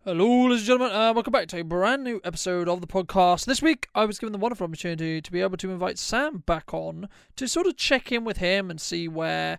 Hello, ladies and gentlemen, welcome back to a brand new episode of the podcast. This week, I was given the wonderful opportunity to be able to invite Sam back on to sort of check in with him and see where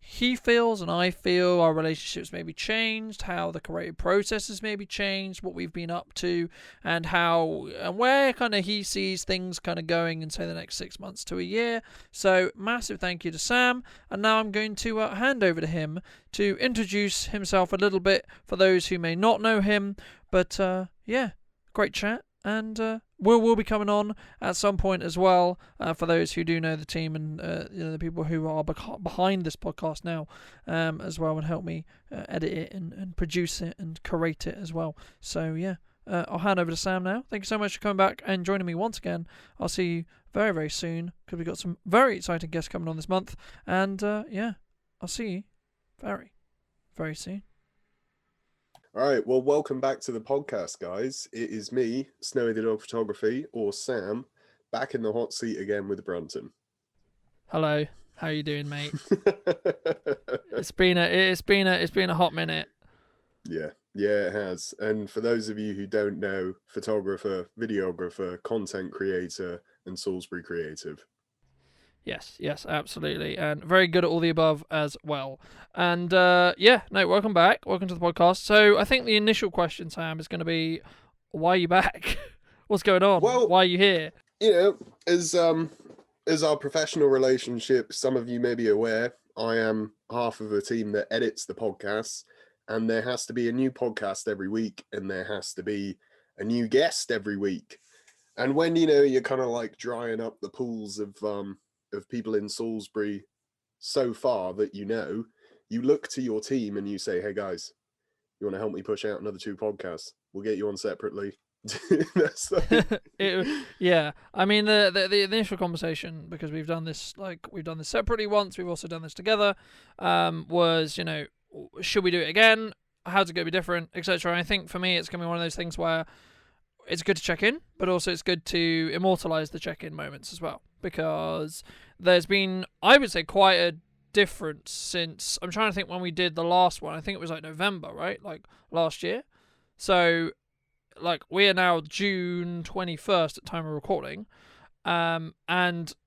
he feels and I feel our relationships may be changed, how the creative processes may be changed, what we've been up to, and how and where kind of he sees things kind of going in, say, the next 6 months to a year. So, massive thank you to Sam, and now I'm going to hand over to him to introduce himself a little bit for those who may not know him. But yeah, great chat, and Will be coming on at some point as well, for those who do know the team and the people who are behind this podcast now, as well, and help me edit it and produce it and curate it as well. So yeah, I'll hand over to Sam now. Thank you so much for coming back and joining me once again. I'll see you very, very soon, because we've got some very exciting guests coming on this month, and yeah, I'll see you very, very soon. All right, well, welcome back to the podcast, guys. It is me, Snowy the Dog Photography, or Sam, back in the hot seat again with Brunton. Hello, how you doing, mate? It's been a hot minute. Yeah, it has. And for those of you who don't know, photographer, videographer, content creator, and Salisbury creative. Yes, absolutely, and very good at all the above as well. And welcome back, welcome to the podcast. So I think the initial question, Sam, is going to be, why are you back? What's going on? Well, why are you here? You know, as our professional relationship, some of you may be aware, I am half of a team that edits the podcasts, and there has to be a new podcast every week, and there has to be a new guest every week. And when you're kind of like drying up the pools of people in Salisbury so far that you look to your team and you say, hey guys, you want to help me push out another 2 podcasts? We'll get you on separately. Yeah, I mean the initial conversation, because we've done this separately once, we've also done this together, was, should we do it again? How's it going to be different, etc. I think for me it's going to be one of those things where it's good to check in, but also it's good to immortalize the check-in moments as well, because there's been, I would say, quite a difference since, I'm trying to think when we did the last one. I think it was like November, right? Like last year. So like we are now June 21st at time of recording. And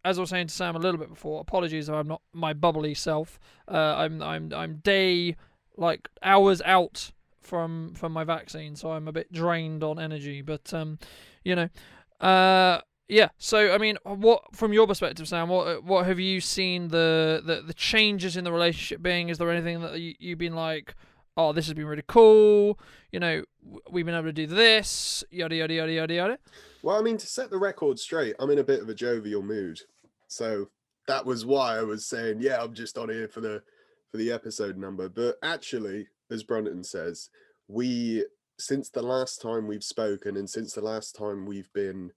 as I was saying to Sam a little bit before, apologies if I'm not my bubbly self. I'm day, like, hours out from my vaccine, so I'm a bit drained on energy, but yeah. So I mean, what, from your perspective, Sam, what have you seen the changes in the relationship being? Is there anything that you've been like, oh, this has been really cool, we've been able to do this, yada yada yada yada yada? Well, I mean, to set the record straight, I'm in a bit of a jovial mood, so that was why I was saying, yeah, I'm just on here for the episode number. But actually, as Brunton says, since the last time we've spoken, and since the last time we've been,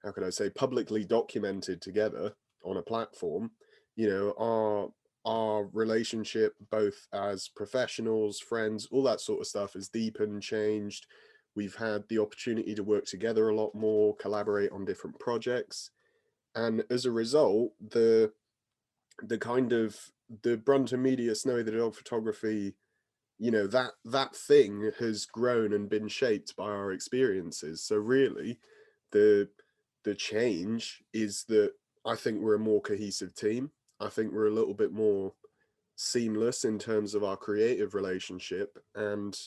how can I say, publicly documented together on a platform, our relationship, both as professionals, friends, all that sort of stuff, has deepened, changed. We've had the opportunity to work together a lot more, collaborate on different projects. And as a result, the Brunton Media, Snowy the Dog Photography, that thing has grown and been shaped by our experiences. So really, the change is that I think we're a more cohesive team. I think we're a little bit more seamless in terms of our creative relationship, and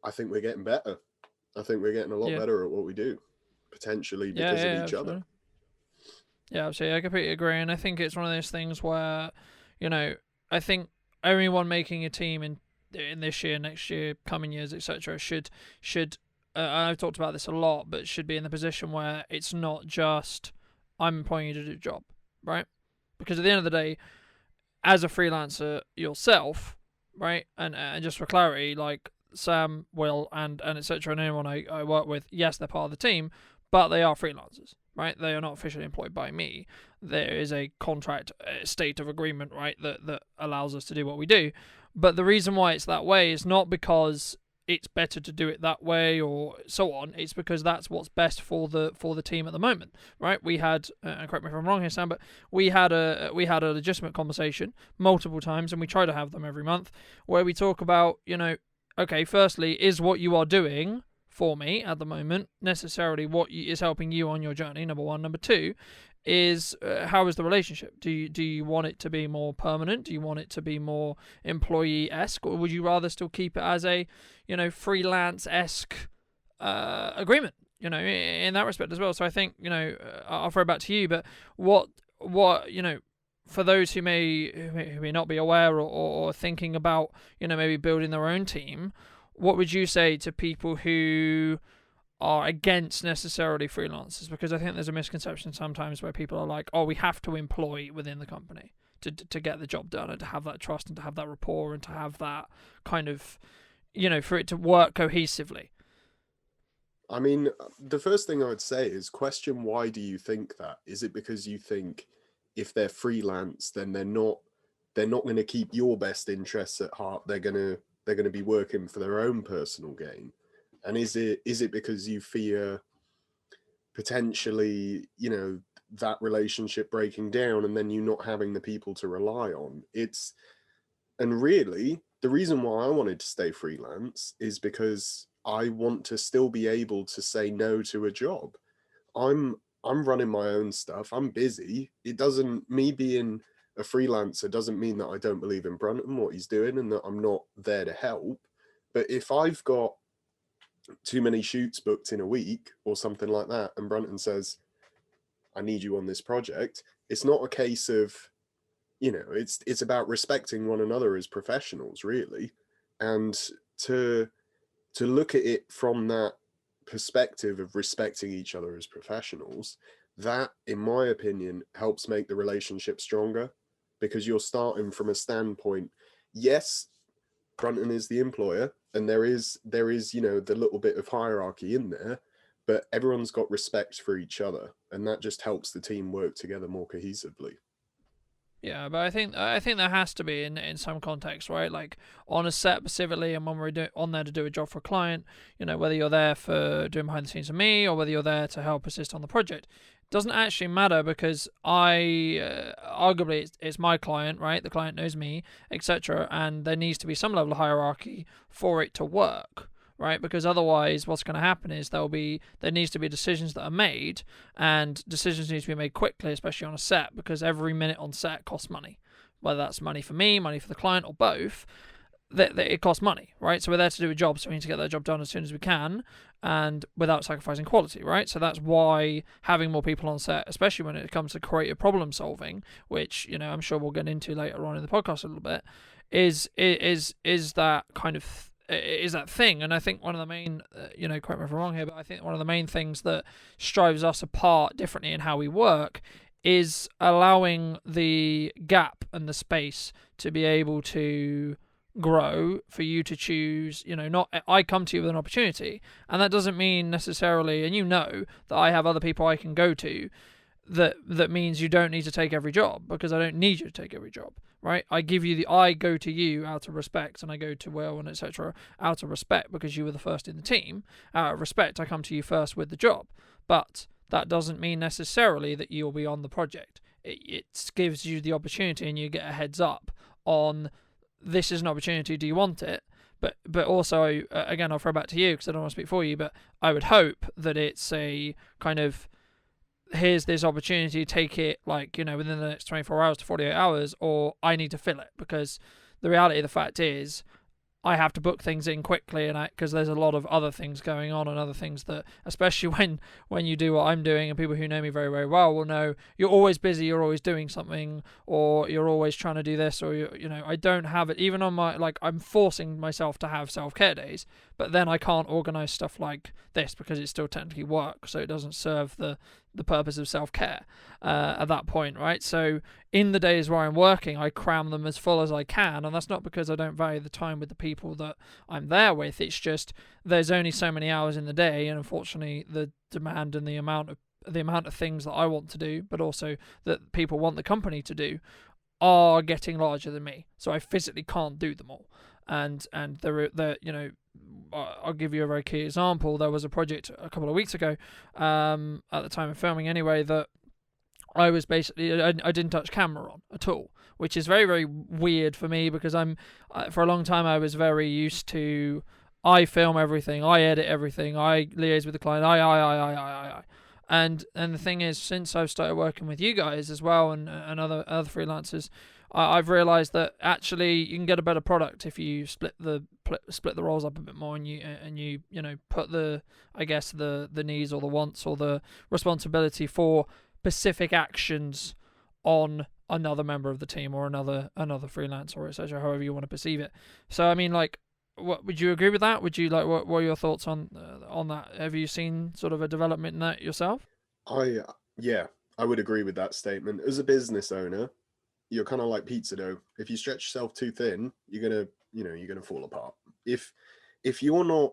I think we're getting better. I think we're getting a lot better at what we do, potentially because of each other. Yeah, absolutely. I completely agree, and I think it's one of those things where, I think everyone making a team in this year, next year, coming years, etc., should I've talked about this a lot, but should be in the position where it's not just, I'm employing you to do a job, right? Because at the end of the day, as a freelancer yourself, right, and just for clarity, like Sam, Will, and etc., and anyone I work with, yes, they're part of the team, but they are freelancers, right? They are not officially employed by me. There is a contract, state of agreement, right, that allows us to do what we do. But the reason why it's that way is not because it's better to do it that way or so on. It's because that's what's best for the team at the moment, right? We had, correct me if I'm wrong here, Sam, but we had a legitimate conversation multiple times, and we try to have them every month, where we talk about, okay, firstly, is what you are doing for me at the moment necessarily what is helping you on your journey? Number one. Number two is how is the relationship? Do you want it to be more permanent? Do you want it to be more employee-esque, or would you rather still keep it as a freelance-esque agreement? In that respect as well. So I think I'll throw it back to you. But what for those who may not be aware or thinking about maybe building their own team, what would you say to people who are against necessarily freelancers? Because I think there's a misconception sometimes where people are like, oh, we have to employ within the company to get the job done and to have that trust and to have that rapport and to have that kind of, for it to work cohesively. I mean, the first thing I would say is question, why do you think that? Is it because you think if they're freelance, then they're not going to keep your best interests at heart? They're going to be working for their own personal gain? And is it because you fear potentially, that relationship breaking down and then you not having the people to rely on? And really, the reason why I wanted to stay freelance is because I want to still be able to say no to a job. I'm running my own stuff. I'm busy. Me being a freelancer doesn't mean that I don't believe in Brunton, what he's doing, and that I'm not there to help. But if I've got too many shoots booked in a week or something like that, and Brunton says, I need you on this project, it's not a case of, it's about respecting one another as professionals, really. And to look at it from that perspective of respecting each other as professionals, that, in my opinion, helps make the relationship stronger, because you're starting from a standpoint, yes, Brunton is the employer, and there is the little bit of hierarchy in there, but everyone's got respect for each other, and that just helps the team work together more cohesively. Yeah, but I think there has to be in some context, right? Like on a set specifically, and when we're on there to do a job for a client, whether you're there for doing behind the scenes of me or whether you're there to help assist on the project, doesn't actually matter, because arguably it's my client, right? The client knows me, etc., and there needs to be some level of hierarchy for it to work, right? Because otherwise what's going to happen is there needs to be decisions that are made, and decisions need to be made quickly, especially on a set, because every minute on set costs money, whether that's money for me, money for the client, or both. It costs money, right? So we're there to do a job, so we need to get that job done as soon as we can and without sacrificing quality, right? So that's why having more people on set, especially when it comes to creative problem solving, which I'm sure we'll get into later on in the podcast a little bit, is that kind of is that thing. And I think one of the main, correct me if I'm wrong here, but I think one of the main things that strives us apart differently in how we work is allowing the gap and the space to be able to grow, for you to choose. Not I come to you with an opportunity, and that doesn't mean necessarily, and that I have other people I can go to, that means you don't need to take every job, because I don't need you to take every job, right? I go to you out of respect, and I go to Will and etc. out of respect, because you were the first in the team. Out of respect, I come to you first with the job, but that doesn't mean necessarily that you'll be on the project. It gives you the opportunity, and you get a heads up on, this is an opportunity, do you want it? But also, again, I'll throw back to you because I don't want to speak for you, but I would hope that it's a kind of, here's this opportunity, take it within the next 24 hours to 48 hours, or I need to fill it, because the reality of the fact is I have to book things in quickly, and because there's a lot of other things going on, and other things that, especially when you do what I'm doing, and people who know me very, very well will know, you're always busy, you're always doing something, or you're always trying to do this, or I don't have it, even on my, I'm forcing myself to have self-care days, but then I can't organize stuff like this because it's still technically work, so it doesn't serve the purpose of self-care at that point, right? So in the days where I'm working, I cram them as full as I can, and that's not because I don't value the time with the people that I'm there with. It's just there's only so many hours in the day, and unfortunately the demand and the amount of things that I want to do, but also that people want the company to do, are getting larger than me, so I physically can't do them all. And I'll give you a very key example. There was a project a couple of weeks ago, at the time of filming anyway, that I was basically, I didn't touch camera on at all, which is very, very weird for me because for a long time I was very used to, I film everything, I edit everything, I liaise with the client, I. And the thing is, since I've started working with you guys as well and other freelancers, I've realised that actually you can get a better product if you split the roles up a bit more and you put the, I guess, the needs or the wants or the responsibility for specific actions on another member of the team or another freelancer, etc., however you want to perceive it. So I mean, like, what would you agree with that? Would you like, what are your thoughts on that? Have you seen sort of a development in that yourself? Yeah, I would agree with that statement. As a business owner, you're kind of like pizza dough. If you stretch yourself too thin, you're gonna fall apart. If you're not,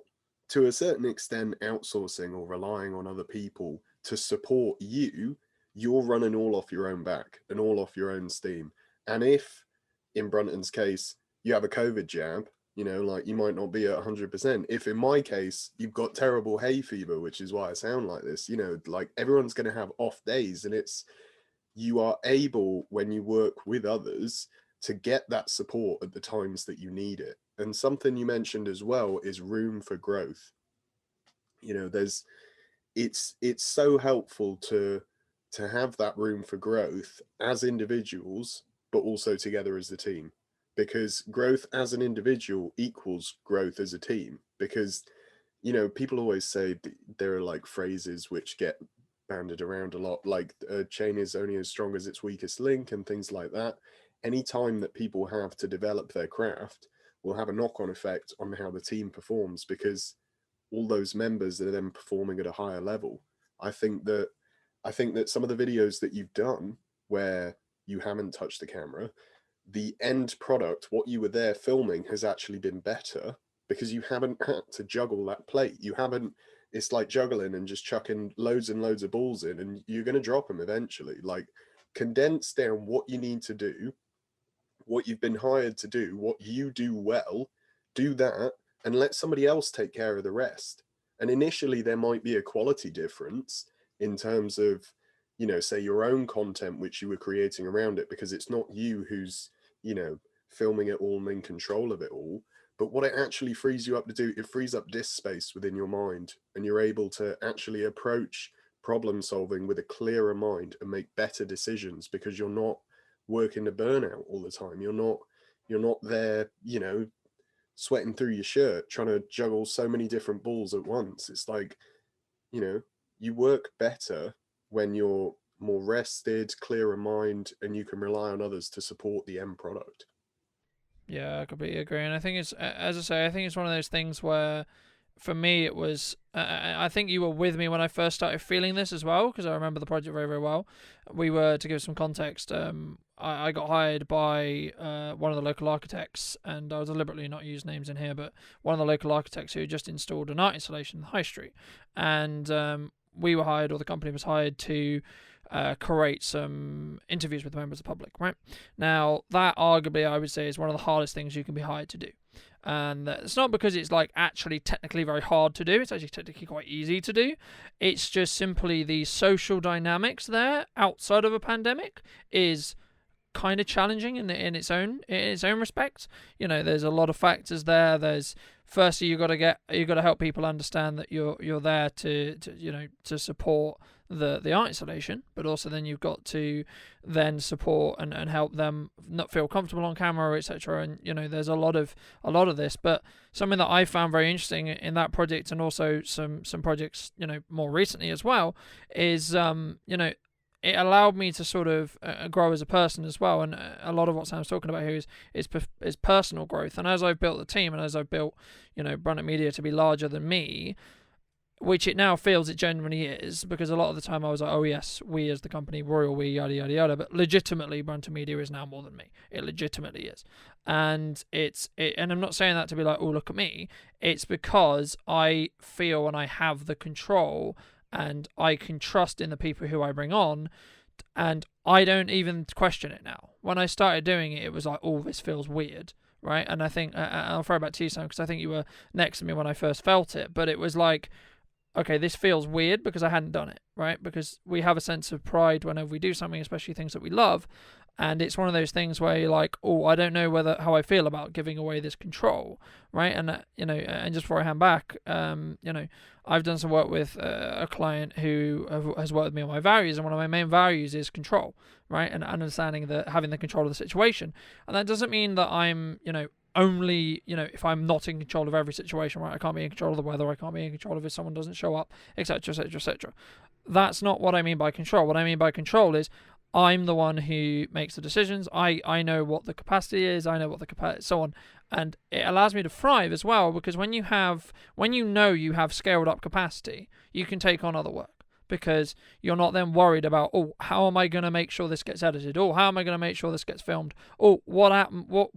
to a certain extent, outsourcing or relying on other people to support you, you're running all off your own back and all off your own steam. And if, in Brunton's case, you have a COVID jab, like, you might not be at 100%. If in my case, you've got terrible hay fever, which is why I sound like this, like, everyone's going to have off days, and you are able, when you work with others, to get that support at the times that you need it. And something you mentioned as well is room for growth. It's so helpful to have that room for growth as individuals, but also together as a team, because growth as an individual equals growth as a team. Because, people always say there are like phrases which get banded around a lot, like a chain is only as strong as its weakest link and things like that. Any time that people have to develop their craft will have a knock-on effect on how the team performs, because all those members are then performing at a higher level. I think that some of the videos that you've done where you haven't touched the camera, the end product, what you were there filming, has actually been better because you haven't had to juggle that plate. It's like juggling and just chucking loads and loads of balls in, and you're going to drop them eventually. Like, condense down what you need to do, what you've been hired to do, what you do well, do that, and let somebody else take care of the rest. And initially there might be a quality difference in terms of, say, your own content which you were creating around it, because it's not you who's, filming it all and in control of it all. But what it actually frees you up to do, it frees up disk space within your mind, and you're able to actually approach problem solving with a clearer mind and make better decisions, because you're not working to burnout all the time. You're not there, sweating through your shirt, trying to juggle so many different balls at once. It's like, you work better when you're more rested, clearer mind, and you can rely on others to support the end product. Yeah, I completely agree. And I think it's, as I say, I think it's one of those things where, for me, it was, I think you were with me when I first started feeling this as well, because I remember the project very, very well. We were, to give some context, I got hired by one of the local architects, and I'll deliberately not use names in here, but one of the local architects who just installed an art installation in the high street. And we were hired, or the company was hired, to create some interviews with members of the public, right? Now, that arguably, I would say, is one of the hardest things you can be hired to do. And it's not because it's like actually technically very hard to do. It's actually technically quite easy to do. It's just simply the social dynamics there outside of a pandemic is kind of challenging in its own respect. There's a lot of factors there. There's, firstly, you got to help people understand that you're there to support the art installation, but also then you've got to then support and help them not feel comfortable on camera, etc. And there's a lot of this. But something that I found very interesting in that project, and also some projects more recently as well, is it allowed me to sort of grow as a person as well. And a lot of what Sam's talking about here is personal growth. And as I've built the team, and as I've built, Brunton Media to be larger than me, which it now feels it genuinely is, because a lot of the time I was like, oh yes, we as the company, royal we, yada, yada, yada. But legitimately, Brunton Media is now more than me. It legitimately is. And and I'm not saying that to be like, oh, look at me. It's because I feel and I have the control, and I can trust in the people who I bring on, and I don't even question it now. When I started doing it, it was like, oh, this feels weird, right? And I think, I'll throw it back to you, Sam, because I think you were next to me when I first felt it, but it was like, okay, this feels weird because I hadn't done it, right? Because we have a sense of pride whenever we do something, especially things that we love. And it's one of those things where you're like, oh, I don't know how I feel about giving away this control, right? And and just before I hand back, I've done some work with a client who has worked with me on my values, and one of my main values is control, right? And understanding that having the control of the situation, and that doesn't mean that I'm, only, if I'm not in control of every situation, right? I can't be in control of the weather, I can't be in control of if someone doesn't show up, etc., etc., etc. That's not what I mean by control. What I mean by control is I'm the one who makes the decisions. I know what the capacity is. I know what the capacity, so on, and it allows me to thrive as well, because when you know you have scaled up capacity, you can take on other work, because you're not then worried about, oh, how am I going to make sure this gets edited? Oh, how am I going to make sure this gets filmed? Oh, what happened? What,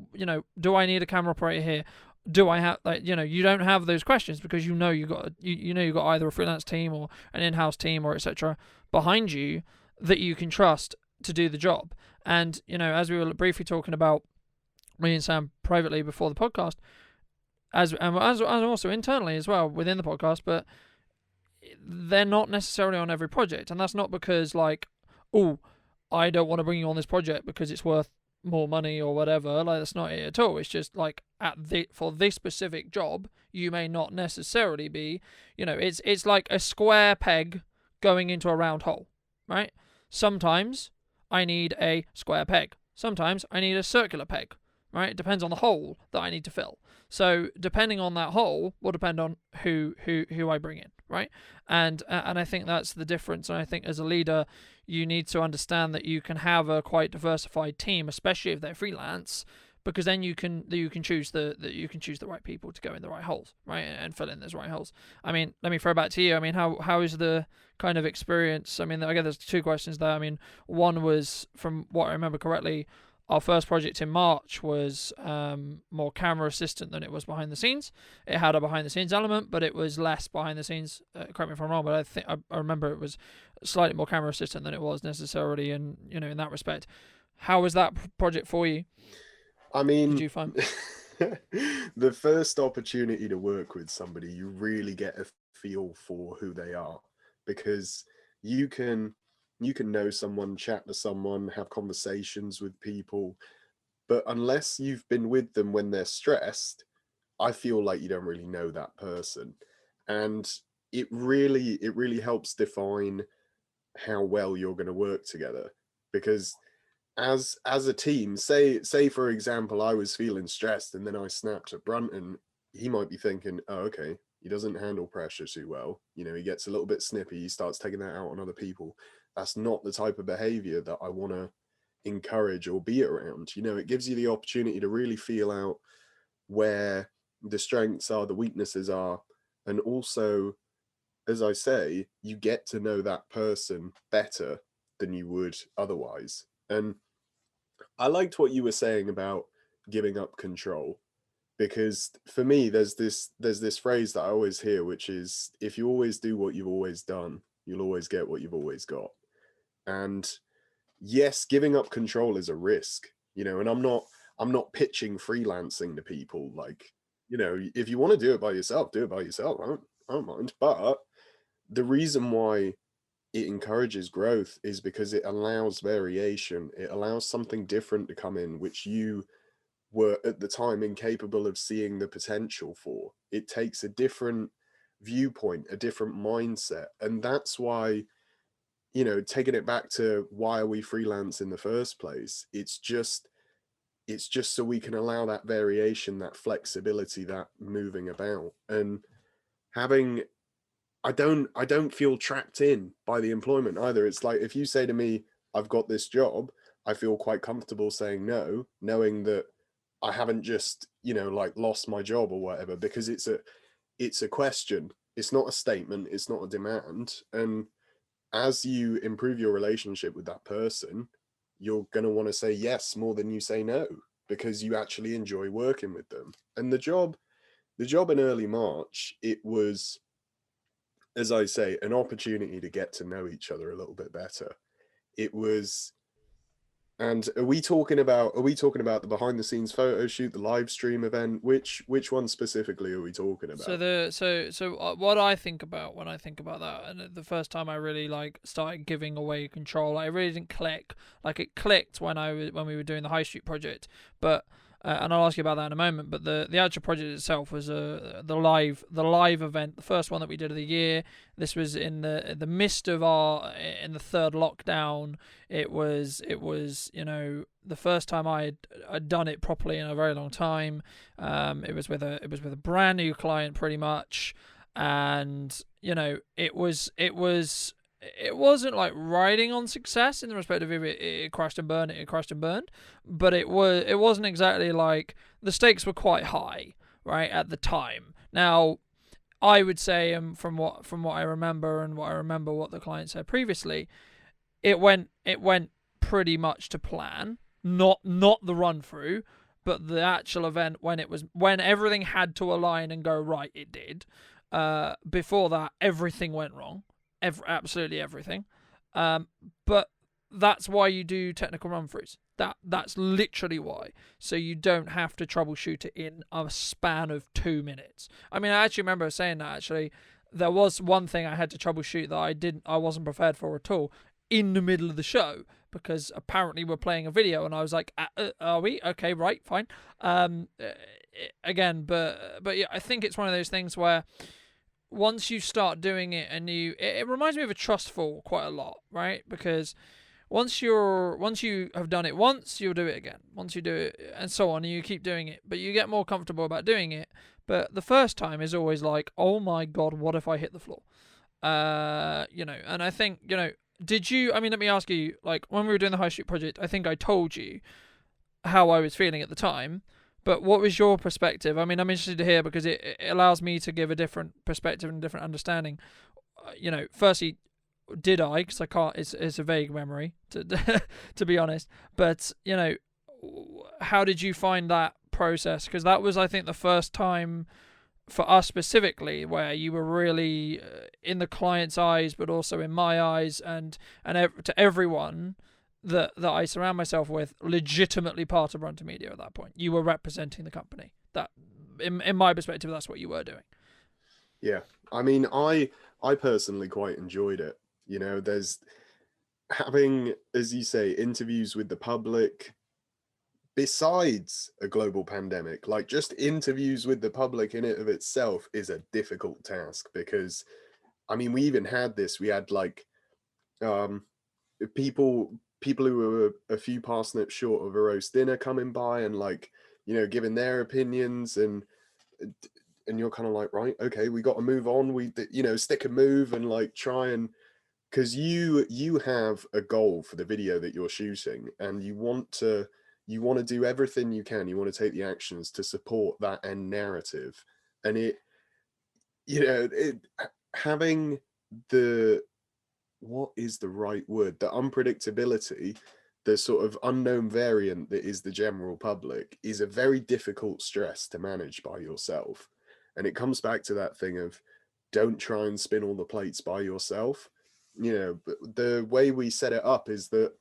do I need a camera operator here? Do I have, you don't have those questions, because you know you got either a freelance team or an in-house team or etc. behind you that you can trust to do the job. And as we were briefly talking about, me and Sam privately before the podcast, as also internally as well within the podcast, but they're not necessarily on every project, and that's not because oh, I don't want to bring you on this project because it's worth more money or whatever. Like, that's not it at all. It's just like for this specific job, you may not necessarily be, it's like a square peg going into a round hole, right? Sometimes I need a square peg. Sometimes I need a circular peg, right? It depends on the hole that I need to fill. So depending on that hole will depend on who I bring in, right? And I think that's the difference. And I think as a leader, you need to understand that you can have a quite diversified team, especially if they're freelance, because then you can choose the right people to go in the right holes, right, and fill in those right holes. I mean, let me throw back to you. I mean, how is the kind of experience? I mean, I guess there's two questions there. I mean, one was, from what I remember correctly, our first project in March was more camera assistant than it was behind the scenes. It had a behind the scenes element, but it was less behind the scenes. Correct me if I'm wrong, but I think I remember it was slightly more camera assistant than it was necessarily, and in that respect. How was that project for you? I mean, did you find the first opportunity to work with somebody, you really get a feel for who they are, because you can know someone, chat to someone, have conversations with people, but unless you've been with them when they're stressed, I feel like you don't really know that person. And it really helps define how well you're going to work together, because as a team, say for example, I was feeling stressed and then I snapped at Brunton, he might be thinking, oh, okay, he doesn't handle pressure too well, he gets a little bit snippy, he starts taking that out on other people. That's not the type of behavior that I want to encourage or be around. It gives you the opportunity to really feel out where the strengths are, the weaknesses are, and also, as I say, you get to know that person better than you would otherwise. And I liked what you were saying about giving up control, because for me, there's this phrase that I always hear, which is, if you always do what you've always done, you'll always get what you've always got. And yes, giving up control is a risk, and I'm not pitching freelancing to people like, if you want to do it by yourself, do it by yourself. I don't mind. But the reason why it encourages growth is because it allows variation. It allows something different to come in, which you were at the time incapable of seeing the potential for. It takes a different viewpoint, a different mindset. And that's why, taking it back to why are we freelance in the first place? It's just so we can allow that variation, that flexibility, that moving about. And having I don't feel trapped in by the employment either. It's like, if you say to me, I've got this job, I feel quite comfortable saying no, knowing that I haven't just, like lost my job or whatever, because it's a question. It's not a statement. It's not a demand. And as you improve your relationship with that person, you're going to want to say yes more than you say no, because you actually enjoy working with them. And the job in early March, it was, as I say, an opportunity to get to know each other a little bit better. It was And are we talking about the behind the scenes photo shoot, the live stream event? Which one specifically are we talking about? What I think about when I think about that, and the first time I really like started giving away control, like, it really didn't click. Like, it clicked when we were doing the High Street project, but and I'll ask you about that in a moment. But the actual project itself was the live event, the first one that we did of the year. This was in the midst of in the third lockdown. It was the first time I'd done it properly in a very long time. It was with a brand new client pretty much, and it wasn't like riding on success in the respect of if it crashed and burned, but it wasn't exactly like, the stakes were quite high, right, at the time. Now, I would say, from what I remember and what the client said previously, it went pretty much to plan, not the run through, but the actual event, when everything had to align and go right, it did. Before that, everything went wrong. Absolutely everything. But that's why you do technical run-throughs. That's literally why. So you don't have to troubleshoot it in a span of 2 minutes. I mean, I actually remember saying that, actually. There was one thing I had to troubleshoot that I wasn't prepared for at all in the middle of the show, because apparently we're playing a video, and I was like, are we? Okay, right, fine. Again, but yeah, I think it's one of those things where, once you start doing it, and it reminds me of a trust fall quite a lot, right? Because once you have done it once, you'll do it again. Once you do it, and so on, and you keep doing it, but you get more comfortable about doing it. But the first time is always like, oh my god, what if I hit the floor? And I think, did you? I mean, let me ask you. Like, when we were doing the High Street project, I think I told you how I was feeling at the time. But what was your perspective? I mean, I'm interested to hear, because it allows me to give a different perspective and a different understanding. Firstly, did I? Because I can't. It's a vague memory, to be honest. But how did you find that process? Because that was, I think, the first time for us specifically where you were really in the client's eyes, but also in my eyes, and to everyone that I surround myself with, legitimately part of Brunton Media at that point. You were representing the company. That, in my perspective, that's what you were doing. Yeah, I mean, I personally quite enjoyed it. There's having, as you say, interviews with the public besides a global pandemic. Like, just interviews with the public in it of itself is a difficult task, because, I mean, we even had this. We had like people who were a few parsnips short of a roast dinner coming by and, like, giving their opinions, and you're kind of like, right, okay, we got to move on. We stick and move, and like try and, because you have a goal for the video that you're shooting, and you want to do everything you can. You want to take the actions to support that end narrative, and having the, what is the right word? The unpredictability, the sort of unknown variant that is the general public, is a very difficult stress to manage by yourself. And it comes back to that thing of, don't try and spin all the plates by yourself. The way we set it up is that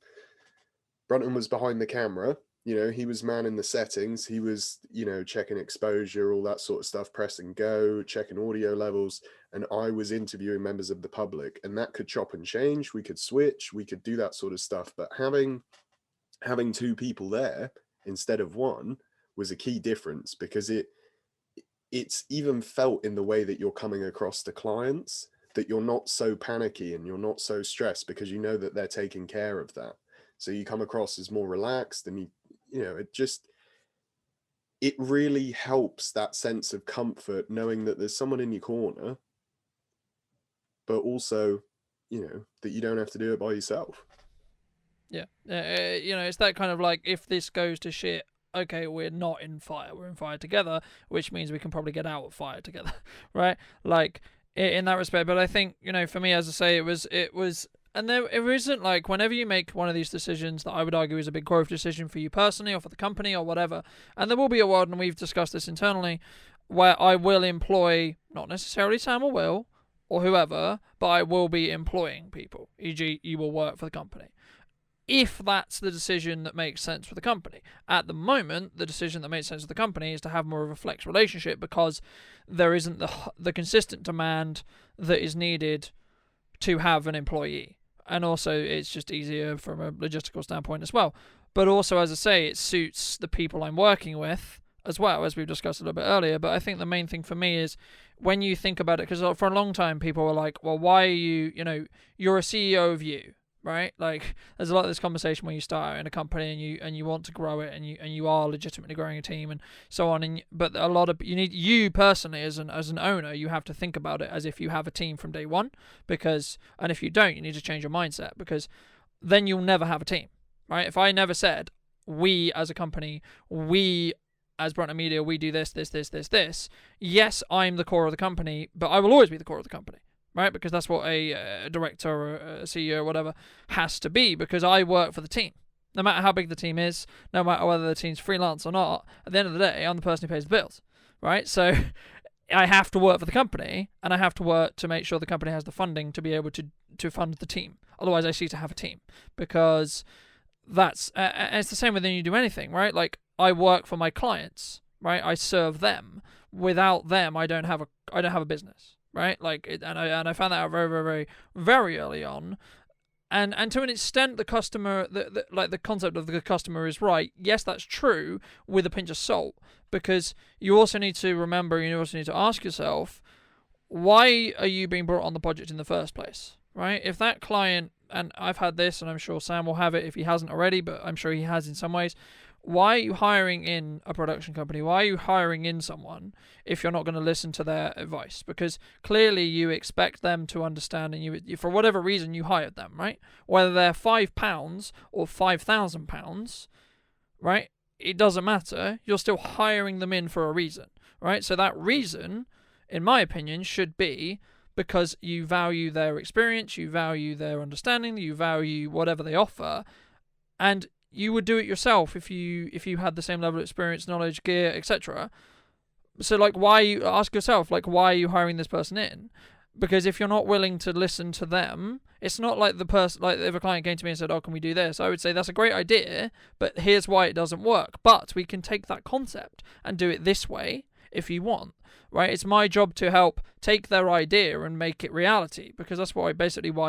Brunton was behind the camera. He was manning the settings. He was, checking exposure, all that sort of stuff, pressing go, checking audio levels. And I was interviewing members of the public, and that could chop and change. We could switch, we could do that sort of stuff. But having two people there instead of one was a key difference, because it's even felt in the way that you're coming across to clients, that you're not so panicky and you're not so stressed, because you know that they're taking care of that. So you come across as more relaxed, and it really helps that sense of comfort, knowing that there's someone in your corner, but also, that you don't have to do it by yourself. Yeah. It's that kind of like, if this goes to shit, okay, we're not in fire, we're in fire together, which means we can probably get out of fire together, right? Like, in that respect. But I think, for me, as I say, it was, and it isn't like, whenever you make one of these decisions that I would argue is a big growth decision for you personally or for the company or whatever, and there will be a world, and we've discussed this internally, where I will employ, not necessarily Sam or Will or whoever, but I will be employing people, e.g. you will work for the company. if that's the decision that makes sense for the company. At the moment, the decision that makes sense for the company is to have more of a flex relationship, because there isn't the consistent demand that is needed to have an employee. And also, it's just easier from a logistical standpoint as well. But also, as I say, it suits the people I'm working with as well, as we've discussed a little bit earlier. But I think the main thing for me is when you think about it, because for a long time people were like, well, why are you, you're a CEO of you, right? Like, there's a lot of this conversation when you start in a company and you want to grow it, and you are legitimately growing a team and so on. But a lot of you personally as an owner, you have to think about it as if you have a team from day one, and if you don't, you need to change your mindset, because then you'll never have a team, right? If I never said we as a company, we as Brunton Media, we do this, yes, I'm the core of the company, but I will always be the core of the company, right? Because that's what a director or a CEO or whatever has to be, because I work for the team. No matter how big the team is, no matter whether the team's freelance or not, at the end of the day, I'm the person who pays the bills, right? So I have to work for the company, and I have to work to make sure the company has the funding to be able to fund the team. Otherwise, I cease to have a team, because that's it's the same when you do anything, right? Like, I work for my clients, right? I serve them. Without them, I don't have a business, right? Like, and I found that out very, very, very, very early on. And to an extent, the customer, the concept of the customer is right. Yes, that's true, with a pinch of salt, because you also need to remember, you also need to ask yourself, why are you being brought on the project in the first place, right? If that client, and I've had this, and I'm sure Sam will have it if he hasn't already, but I'm sure he has in some ways. Why are you hiring in a production company? Why are you hiring in someone if you're not going to listen to their advice? Because clearly you expect them to understand, and you for whatever reason you hired them, right? Whether they're £5 or £5,000, right? It doesn't matter. You're still hiring them in for a reason, right? So that reason, in my opinion, should be because you value their experience, you value their understanding, you value whatever they offer, and you would do it yourself if you had the same level of experience, knowledge, gear, etc. So, like, ask yourself, like, why are you hiring this person in? Because if you're not willing to listen to them, it's not like the person, like if a client came to me and said, oh, can we do this? I would say, that's a great idea, but here's why it doesn't work. But we can take that concept and do it this way if you want, right? It's my job to help take their idea and make it reality, because that's why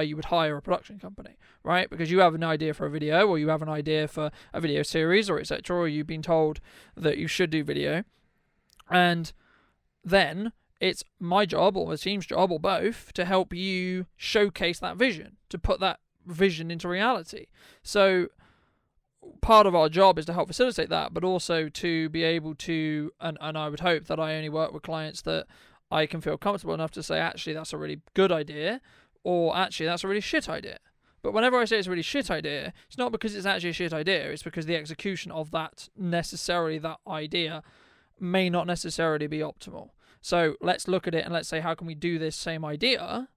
you would hire a production company, right? Because you have an idea for a video, or you have an idea for a video series, or etc., or you've been told that you should do video, and then it's my job or the team's job or both to help you showcase that vision, to put that vision into reality. So part of our job is to help facilitate that, but also to be able to, and I would hope that I only work with clients that I can feel comfortable enough to say, actually, that's a really good idea, or actually, that's a really shit idea. But whenever I say it's a really shit idea, it's not because it's actually a shit idea, it's because the execution of that idea may not necessarily be optimal. So let's look at it and let's say, how can we do this same idea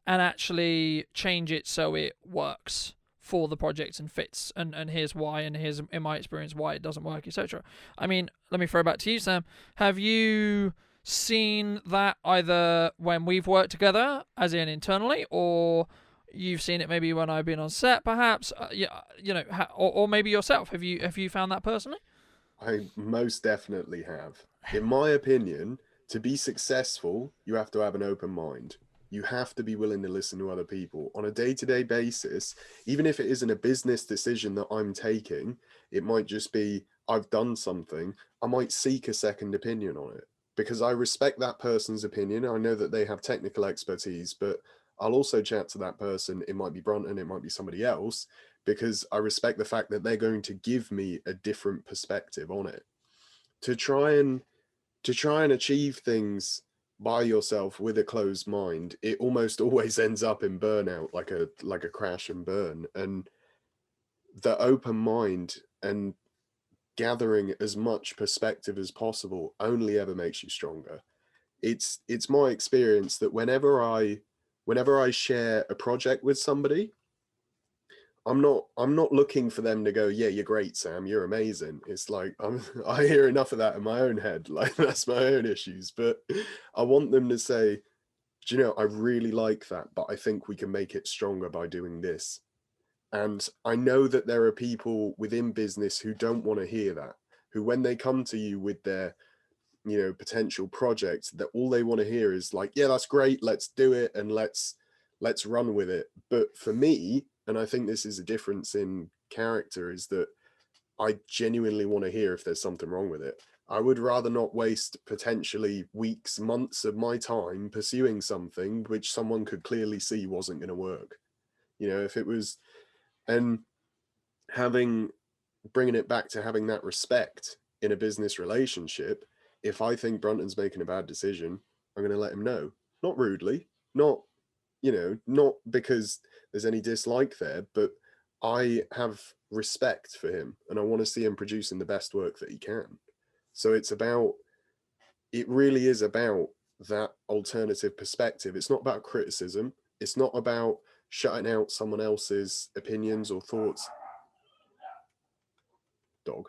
and actually change it so it works for the project and fits, and here's why, and here's, in my experience, why it doesn't work, etc. I mean, let me throw back to you, Sam. Have you seen that either when we've worked together, as in internally, or you've seen it maybe when I've been on set, perhaps? Or maybe yourself. Have you found that personally? I most definitely have. In my opinion, to be successful, you have to have an open mind. You have to be willing to listen to other people on a day-to-day basis. Even if it isn't a business decision that I'm taking, it might just be, I've done something. I might seek a second opinion on it because I respect that person's opinion. I know that they have technical expertise, but I'll also chat to that person. It might be Brunton, it might be somebody else, because I respect the fact that they're going to give me a different perspective on it. To try and achieve things by yourself with a closed mind, it almost always ends up in burnout, like a crash and burn. And the open mind and gathering as much perspective as possible only ever makes you stronger. It's my experience that whenever I share a project with somebody, I'm not looking for them to go, yeah, you're great, Sam, you're amazing. It's like I hear enough of that in my own head. Like, that's my own issues. But I want them to say, do you know, I really like that, but I think we can make it stronger by doing this. And I know that there are people within business who don't want to hear that, who when they come to you with their, potential projects, that all they want to hear is like, yeah, that's great, let's do it, and let's run with it. But for me, and I think this is a difference in character, is that I genuinely want to hear if there's something wrong with it. I would rather not waste potentially weeks, months of my time pursuing something which someone could clearly see wasn't going to work. If it was, and bringing it back to having that respect in a business relationship, if I think Brunton's making a bad decision, I'm going to let him know. Not rudely, not because there's any dislike there, but I have respect for him and I want to see him producing the best work that he can. So it really is about that alternative perspective. It's not about criticism. It's not about shutting out someone else's opinions or thoughts. Dog.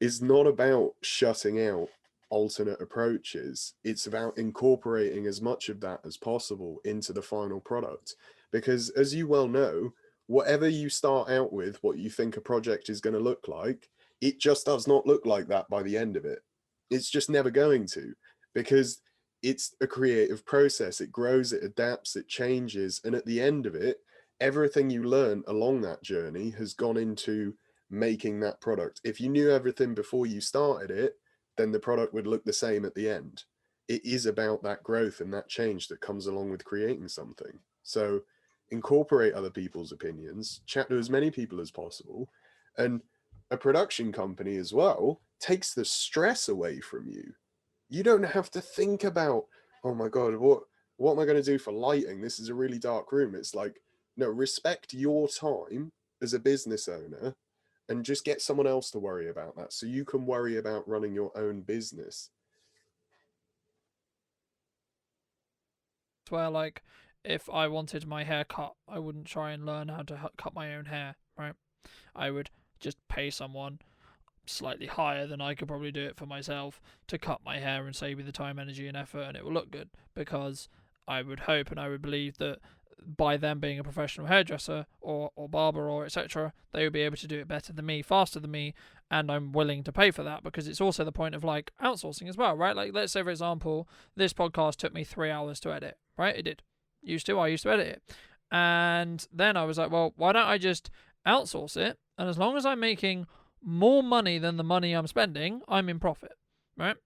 It's not about shutting out alternate approaches. It's about incorporating as much of that as possible into the final product. Because as you well know, whatever you start out with, what you think a project is going to look like, it just does not look like that by the end of it. It's just never going to, because it's a creative process. It grows, it adapts, it changes. And at the end of it, everything you learn along that journey has gone into making that product. If you knew everything before you started it, then the product would look the same at the end. It is about that growth and that change that comes along with creating something. So incorporate other people's opinions, chat to as many people as possible. And a production company as well takes the stress away from you. You don't have to think about, oh my God, what am I going to do for lighting? This is a really dark room. It's like, no, respect your time as a business owner and just get someone else to worry about that so you can worry about running your own business. Where, like, if I wanted my hair cut, I wouldn't try and learn how to cut my own hair, right? I would just pay someone slightly higher than I could probably do it for myself to cut my hair and save me the time, energy, and effort, and it will look good, because I would hope and I would believe that by them being a professional hairdresser or barber or etc., they would be able to do it better than me, faster than me, and I'm willing to pay for that, because it's also the point of like outsourcing as well, right? Like, let's say for example, this podcast took me 3 hours to edit, right? It did. I used to edit it, and then I was like, well, why don't I just outsource it, and as long as I'm making more money than the money I'm spending, I'm in profit, right?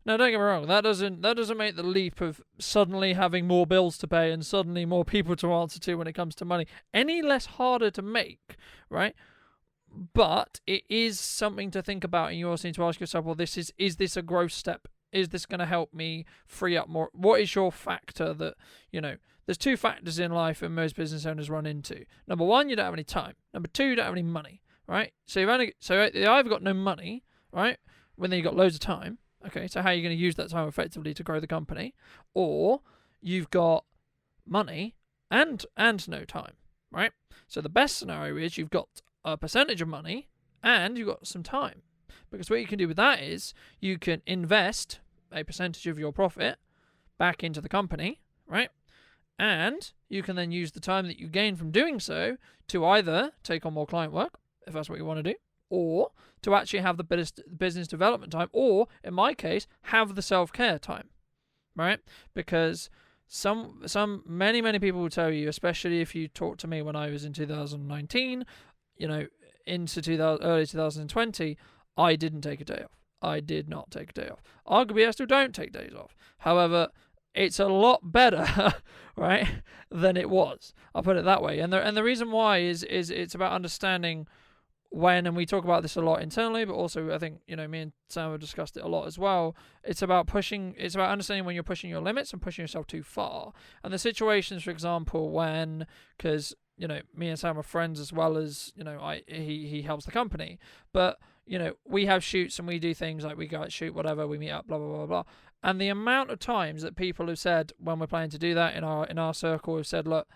Now, don't get me wrong, that doesn't make the leap of suddenly having more bills to pay and suddenly more people to answer to when it comes to money any less harder to make, right? But it is something to think about, and you also need to ask yourself, well, is this a growth step? Is this going to help me free up more? What is your factor that, there's two factors in life that most business owners run into. Number one, you don't have any time. Number two, you don't have any money, right? So you either got no money, right? When then you got loads of time. Okay, so how are you going to use that time effectively to grow the company? Or you've got money and no time, right? So the best scenario is you've got a percentage of money and you've got some time. Because what you can do with that is you can invest a percentage of your profit back into the company, right? And you can then use the time that you gain from doing so to either take on more client work, if that's what you want to do, or to actually have the business development time, or in my case, have the self-care time, right? Because many people will tell you, especially if you talk to me when I was in 2019, into early 2020, I didn't take a day off. I did not take a day off. Arguably, I still don't take days off. However, it's a lot better, right, than it was. I'll put it that way. And the reason why is it's about understanding when, and we talk about this a lot internally, but also I think, me and Sam have discussed it a lot as well. It's about understanding when you're pushing your limits and pushing yourself too far. And the situations, for example, because, me and Sam are friends as well as, he helps the company. But, we have shoots and we do things like we go out shoot, whatever, we meet up, blah, blah, blah, blah. And the amount of times that people have said when we're planning to do that in our circle have said, look,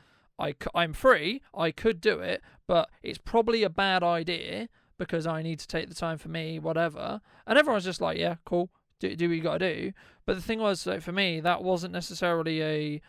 I'm free, I could do it, but it's probably a bad idea because I need to take the time for me, whatever. And everyone's just like, yeah, cool, do what you got to do. But the thing was, like, for me, that wasn't necessarily a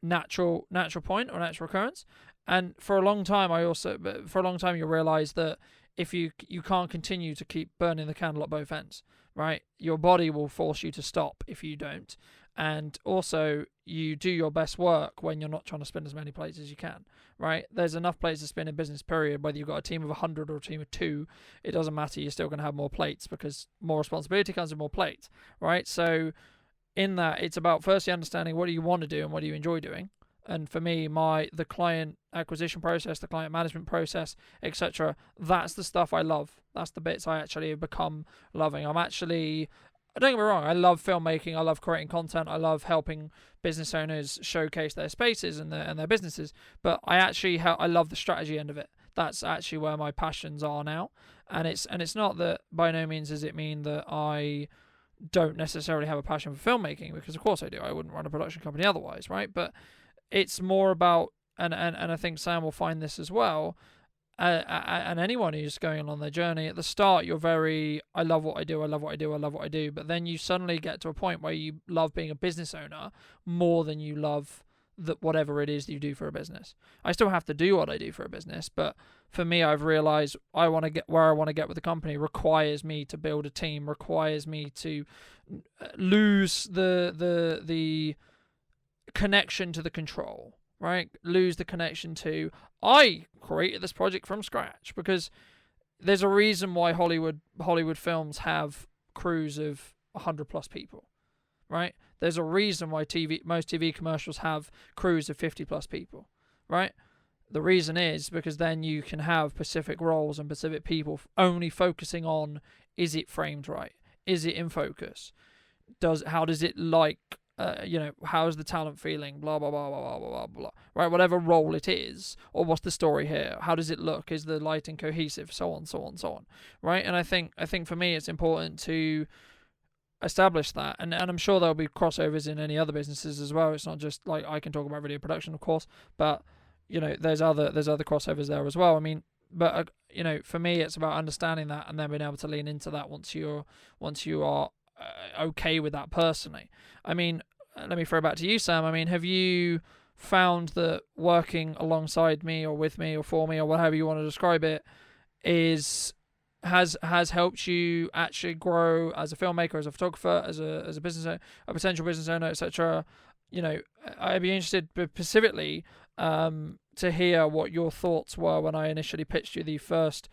natural point or natural occurrence. And for a long time, you'll realize that if you can't continue to keep burning the candle at both ends, right? Your body will force you to stop if you don't. And also, you do your best work when you're not trying to spin as many plates as you can, right? There's enough plates to spin in business, period. Whether you've got a team of 100 or a team of 2, it doesn't matter. You're still going to have more plates because more responsibility comes with more plates, right? So in that, it's about firstly understanding what do you want to do and what do you enjoy doing. And for me, the client acquisition process, the client management process, etc., that's the stuff I love. That's the bits I actually have become loving. Don't get me wrong, I love filmmaking, I love creating content, I love helping business owners showcase their spaces and their businesses, but I love the strategy end of it. That's actually where my passions are now. And it's not that, by no means does it mean that I don't necessarily have a passion for filmmaking, because of course I do. I wouldn't run a production company otherwise, right? But it's more about, and I think Sam will find this as well, and anyone who's going on their journey, at the start you're very, I love what I do, I love what I do, I love what I do, but then you suddenly get to a point where you love being a business owner more than you love whatever it is you do for a business. I still have to do what I do for a business, but for me, I've realized I want to get where I want to get with the company requires me to build a team, requires me to lose the connection to the control, right? Lose the connection to, I created this project from scratch, because there's a reason why Hollywood films have crews of 100 plus people, right? There's a reason why most TV commercials have crews of 50 plus people, right? The reason is because then you can have specific roles and specific people only focusing on, is it framed right? Is it in focus? How does it how's the talent feeling? Blah, blah, blah, blah, blah, blah, blah. Right? Whatever role it is, or what's the story here? How does it look? Is the lighting cohesive? So on, so on, so on. Right? And I think for me, it's important to establish that. And I'm sure there'll be crossovers in any other businesses as well. It's not just like, I can talk about video production, of course, but there's other crossovers there as well. I mean, but for me, it's about understanding that and then being able to lean into that once you are okay with that personally. I mean, let me throw back to you, Sam. I mean, have you found that working alongside me or with me or for me or whatever you want to describe it has helped you actually grow as a filmmaker, as a photographer, as a business owner, a potential business owner, etc.? I'd be interested specifically to hear what your thoughts were when I initially pitched you the first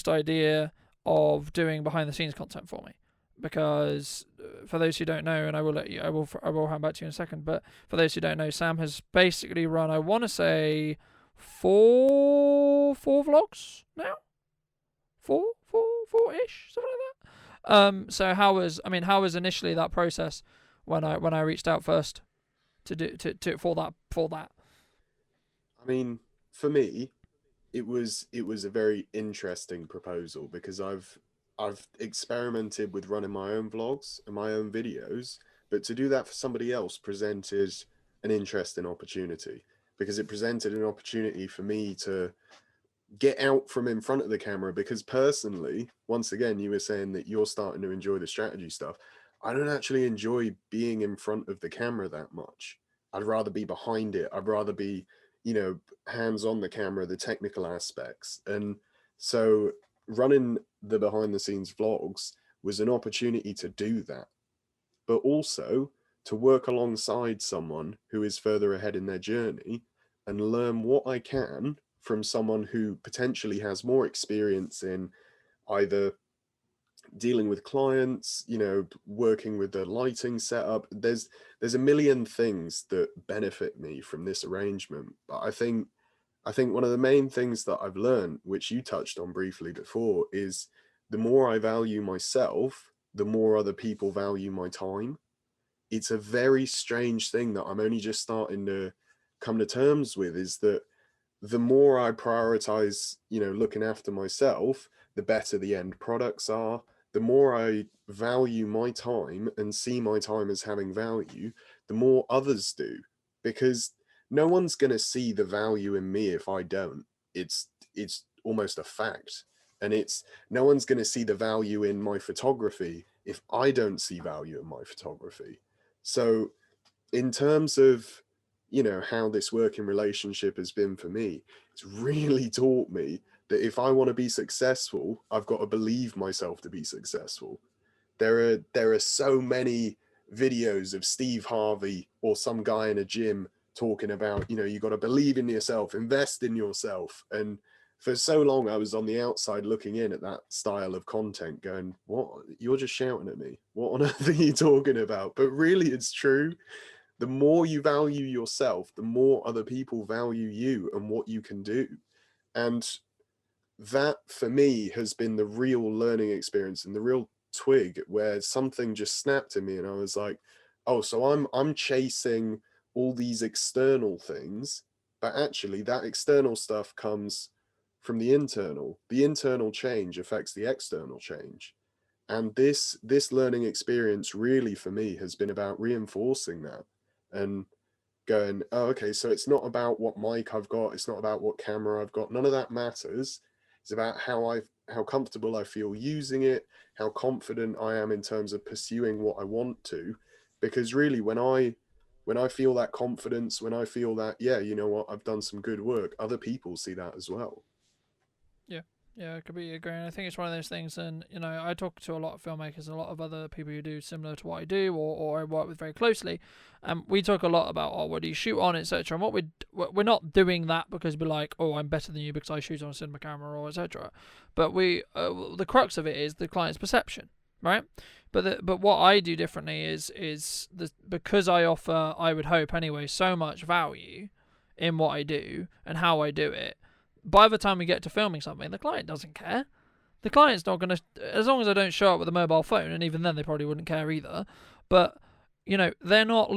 idea of doing behind the scenes content for me. Because for those who don't know, and I will hand back to you in a second, but for those who don't know, Sam has basically run, I want to say, four vlogs now, four-ish, something like that. So how was initially that process when I reached out first for that? I mean, for me, it was a very interesting proposal, because I've experimented with running my own vlogs and my own videos, but to do that for somebody else presented an interesting opportunity, because it presented an opportunity for me to get out from in front of the camera. Because personally, once again, you were saying that you're starting to enjoy the strategy stuff. I don't actually enjoy being in front of the camera that much. I'd rather be behind it. I'd rather be, hands on the camera, the technical aspects. And so running the behind the scenes vlogs was an opportunity to do that, but also to work alongside someone who is further ahead in their journey and learn what I can from someone who potentially has more experience in either dealing with clients, working with the lighting setup. There's a million things that benefit me from this arrangement. But I think one of the main things that I've learned, which you touched on briefly before, is the more I value myself, the more other people value my time. It's a very strange thing that I'm only just starting to come to terms with, is that the more I prioritize, looking after myself, the better the end products are. The more I value my time and see my time as having value, the more others do, because no one's going to see the value in me if I don't. It's almost a fact. And no one's going to see the value in my photography if I don't see value in my photography. So in terms of you know, how this working relationship has been for me, it's really taught me that if I want to be successful, I've got to believe myself to be successful. There are so many videos of Steve Harvey or some guy in a gym talking about, you know, you got to believe in yourself, invest in yourself. And for so long I was on the outside looking in at that style of content going, what, you're just shouting at me, what on earth are you talking about? But really it's true. The more you value yourself, the more other people value you and what you can do. And that for me has been the real learning experience and the real twig where something just snapped in me and I was like, oh, so I'm chasing all these external things, but actually that external stuff comes from the internal. The internal change affects the external change. And this learning experience really for me has been about reinforcing that and going, oh, okay, so it's not about what mic I've got, it's not about what camera I've got, none of that matters. It's about how comfortable I feel using it, how confident I am in terms of pursuing what I want to. Because really when I feel that confidence, when I feel that, yeah, you know what, I've done some good work, other people see that as well. Yeah. Yeah, I could be agreeing. I think it's one of those things, and I talk to a lot of filmmakers, and a lot of other people who do similar to what I do, or I work with very closely. We talk a lot about, oh, what do you shoot on, etc. And we're not doing that because we're like, oh, I'm better than you because I shoot on a cinema camera, or etc. But the crux of it is the client's perception, right? But what I do differently is because I offer, I would hope anyway, so much value in what I do and how I do it. By the time we get to filming something, the client doesn't care. The client's not going to, as long as I don't show up with a mobile phone, and even then they probably wouldn't care either. But, they're not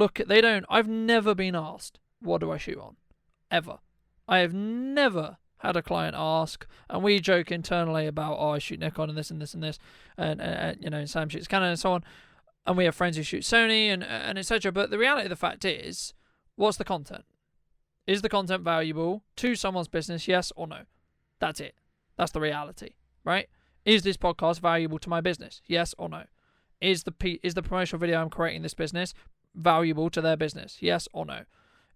I've never been asked, what do I shoot on? Ever. I have never had a client ask, and we joke internally about, oh, I shoot Nikon and this and this and this, and Sam shoots Canon and so on, and we have friends who shoot Sony and etc. But the reality of the fact is, what's the content? Is the content valuable to someone's business, yes or no? That's it. That's the reality, right? Is this podcast valuable to my business, yes or no? Is the promotional video I'm creating this business valuable to their business, yes or no?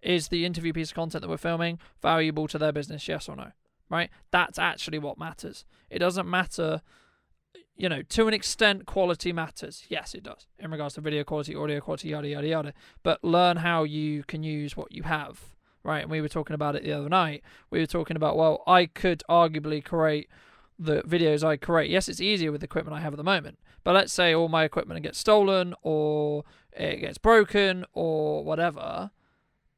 Is the interview piece of content that we're filming valuable to their business, yes or no? Right? That's actually what matters. It doesn't matter, to an extent quality matters. Yes, it does. In regards to video quality, audio quality, yada, yada, yada. But learn how you can use what you have. Right, and we were talking about it the other night. We were talking about, well, I could arguably create the videos I create. Yes, it's easier with the equipment I have at the moment. But let's say all my equipment gets stolen or it gets broken or whatever.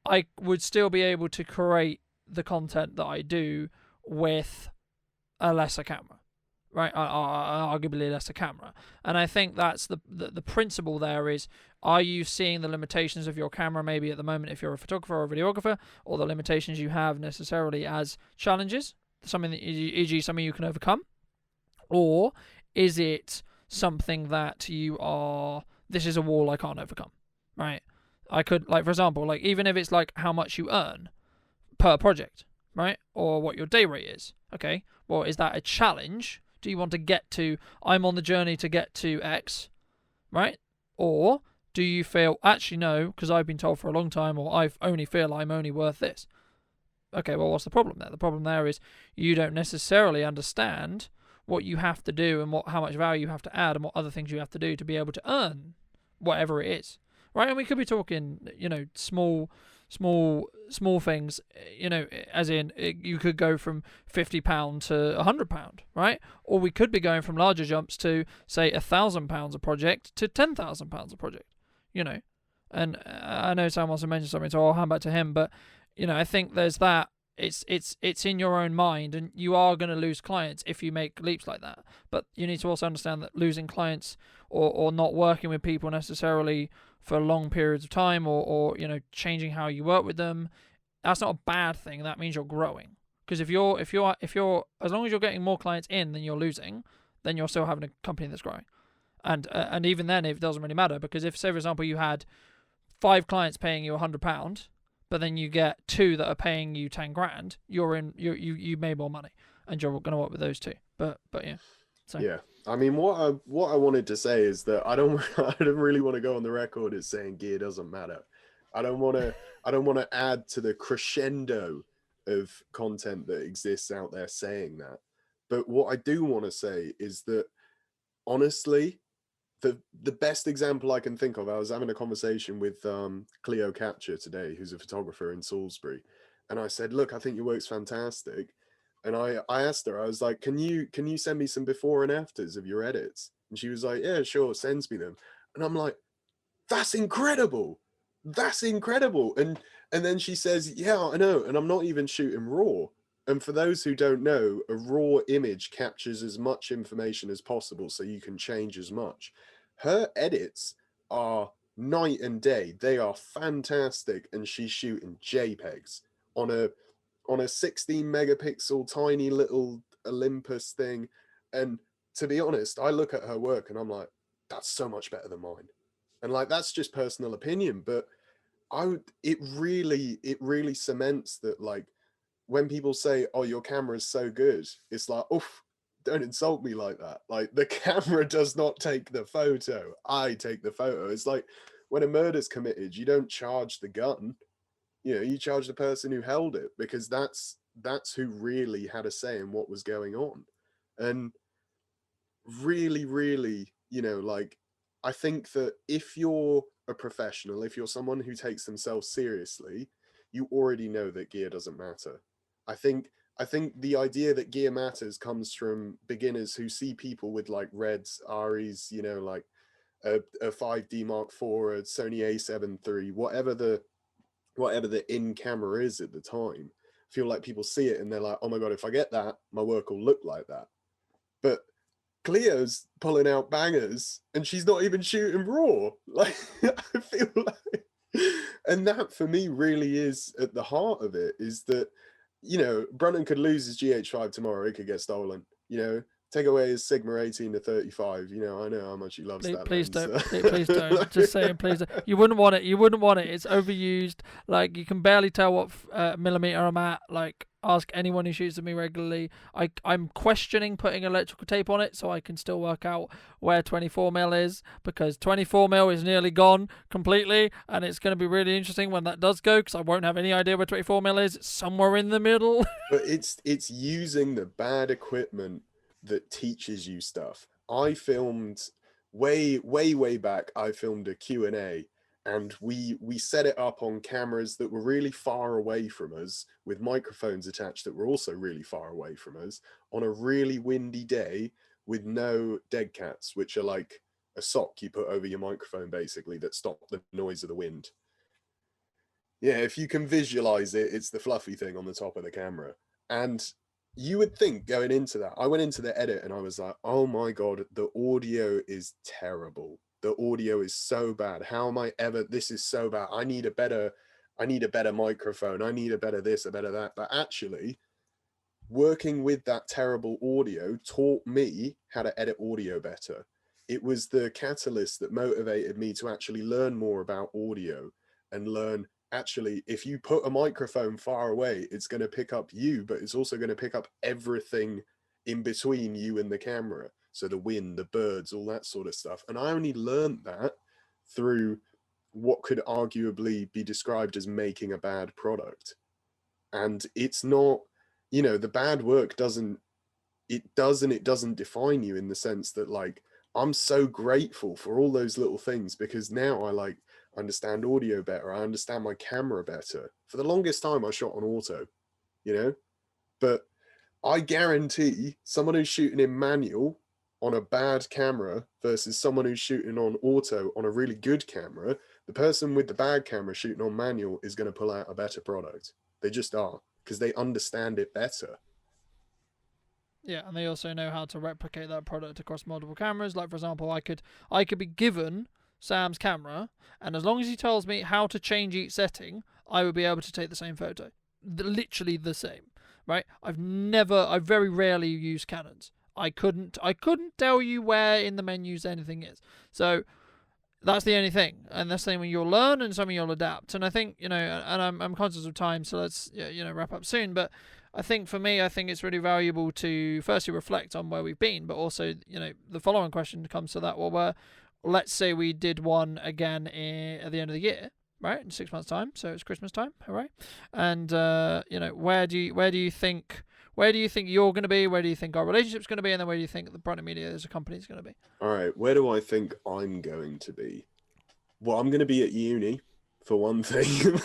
I would still be able to create the content that I do with a lesser camera. Right, arguably lesser camera. And I think that's the principle there is, are you seeing the limitations of your camera maybe at the moment if you're a photographer or a videographer, or the limitations you have necessarily as challenges, something that, e.g. something you can overcome? Or is it something that this is a wall I can't overcome, right? I could, like, for example, like, even if it's like how much you earn per project, right? Or what your day rate is, okay? Well, is that a challenge? Do you want to get to, I'm on the journey to get to X, right? Or do you feel, actually no, because I've been told for a long time, or I only feel I'm only worth this? Okay, well, what's the problem there? The problem there is you don't necessarily understand what you have to do and how much value you have to add and what other things you have to do to be able to earn whatever it is, right? And we could be talking, small things, as in you could go from £50 to £100, right? Or we could be going from larger jumps to, say, £1,000 a project to £10,000 a project, And I know someone wants to mention something, so I'll hand back to him. But I think there's that. It's in your own mind, and you are going to lose clients if you make leaps like that. But you need to also understand that losing clients or not working with people necessarily for long periods of time, or changing how you work with them, that's not a bad thing. That means you're growing. Because if you're as long as you're getting more clients in than you're losing, then you're still having a company that's growing. And even then, it doesn't really matter, because if, say, for example, you had 5 clients paying you £100, but then you get 2 that are paying you 10 grand, you made more money, and you're going to work with those 2. But yeah. So. Yeah, I mean, what I wanted to say is that I don't really want to go on the record as saying gear doesn't matter. I don't want to add to the crescendo of content that exists out there saying that. But what I do want to say is that honestly, the best example I can think of, I was having a conversation with Cleo Capture today, who's a photographer in Salisbury, and I said, look, I think your work's fantastic. And I asked her, I was like, can you send me some before and afters of your edits? And she was like, yeah, sure, sends me them. And I'm like, that's incredible. That's incredible. And then she says, yeah, I know. And I'm not even shooting raw. And for those who don't know, a raw image captures as much information as possible so you can change as much. Her edits are night and day. They are fantastic. And she's shooting JPEGs on a 16 megapixel tiny little Olympus thing. And to be honest, I look at her work and I'm like, that's so much better than mine. And like, that's just personal opinion, but it really cements that, like, when people say, oh, your camera is so good, it's like, oof, don't insult me like that. Like, the camera does not take the photo. I take the photo. It's like when a murder's committed, you don't charge the gun, you charge the person who held it, because that's who really had a say in what was going on. And really, like, I think that if you're a professional, if you're someone who takes themselves seriously, you already know that gear doesn't matter. I think the idea that gear matters comes from beginners who see people with like Reds, Aries, like a 5D Mark IV, a Sony A7 III, whatever the in camera is at the time. Feel like people see it and they're like, oh my God, if I get that, my work will look like that. But Cleo's pulling out bangers and she's not even shooting raw. Like, I feel like, and that for me really is at the heart of it, is that, Brunton could lose his GH5 tomorrow. It could get stolen, take away his Sigma 18 to 35. I know how much he loves that. Please don't. Please don't. Just saying, please don't. You wouldn't want it. It's overused. Like, you can barely tell what millimeter I'm at. Like, ask anyone who shoots with me regularly. I'm questioning putting electrical tape on it so I can still work out where 24mm is, because 24mm is nearly gone completely, and it's going to be really interesting when that does go, because I won't have any idea where 24mm is. It's somewhere in the middle. But it's using the bad equipment that teaches you stuff. I filmed way back. I filmed a Q&A, and we set it up on cameras that were really far away from us, with microphones attached that were also really far away from us, on a really windy day with no dead cats, which are like a sock you put over your microphone basically that stop the noise of the wind. Yeah, if you can visualize it, it's the fluffy thing on the top of the camera. And you would think going into that, I went into the edit and I was like, oh my God, the audio is terrible. The audio is so bad. How am I ever, this is so bad. I need a better microphone. I need a better this, a better that. But actually, working with that terrible audio taught me how to edit audio better. It was the catalyst that motivated me to actually learn more about audio and learn, actually, if you put a microphone far away, it's going to pick up you, but it's also going to pick up everything in between you and the camera. So the wind, the birds, all that sort of stuff. And I only learned that through what could arguably be described as making a bad product. And it's not, the bad work doesn't define you, in the sense that, like, I'm so grateful for all those little things, because now I understand audio better. I understand my camera better. For the longest time, I shot on auto, but I guarantee someone who's shooting in manual on a bad camera versus someone who's shooting on auto on a really good camera, the person with the bad camera shooting on manual is going to pull out a better product. They just are, because they understand it better. Yeah, and they also know how to replicate that product across multiple cameras. Like, for example, I could be given Sam's camera, and as long as he tells me how to change each setting, I would be able to take the same photo. Literally the same, right? I very rarely use Canons. I couldn't tell you where in the menus anything is. So that's the only thing, and that's something you'll learn and something you'll adapt. And I think, and I'm conscious of time, so let's wrap up soon. But I think for me, I think it's really valuable to firstly reflect on where we've been, but also, the following question comes to that. Well, let's say we did one again at the end of the year. right? In 6 months' time, so it's Christmas time, hooray! And where do you think you're going to be? Where do you think our relationship's going to be? And then where do you think the Brunton Media as a company is going to be? All right, where do I think I'm going to be? Well, I'm going to be at uni for one thing.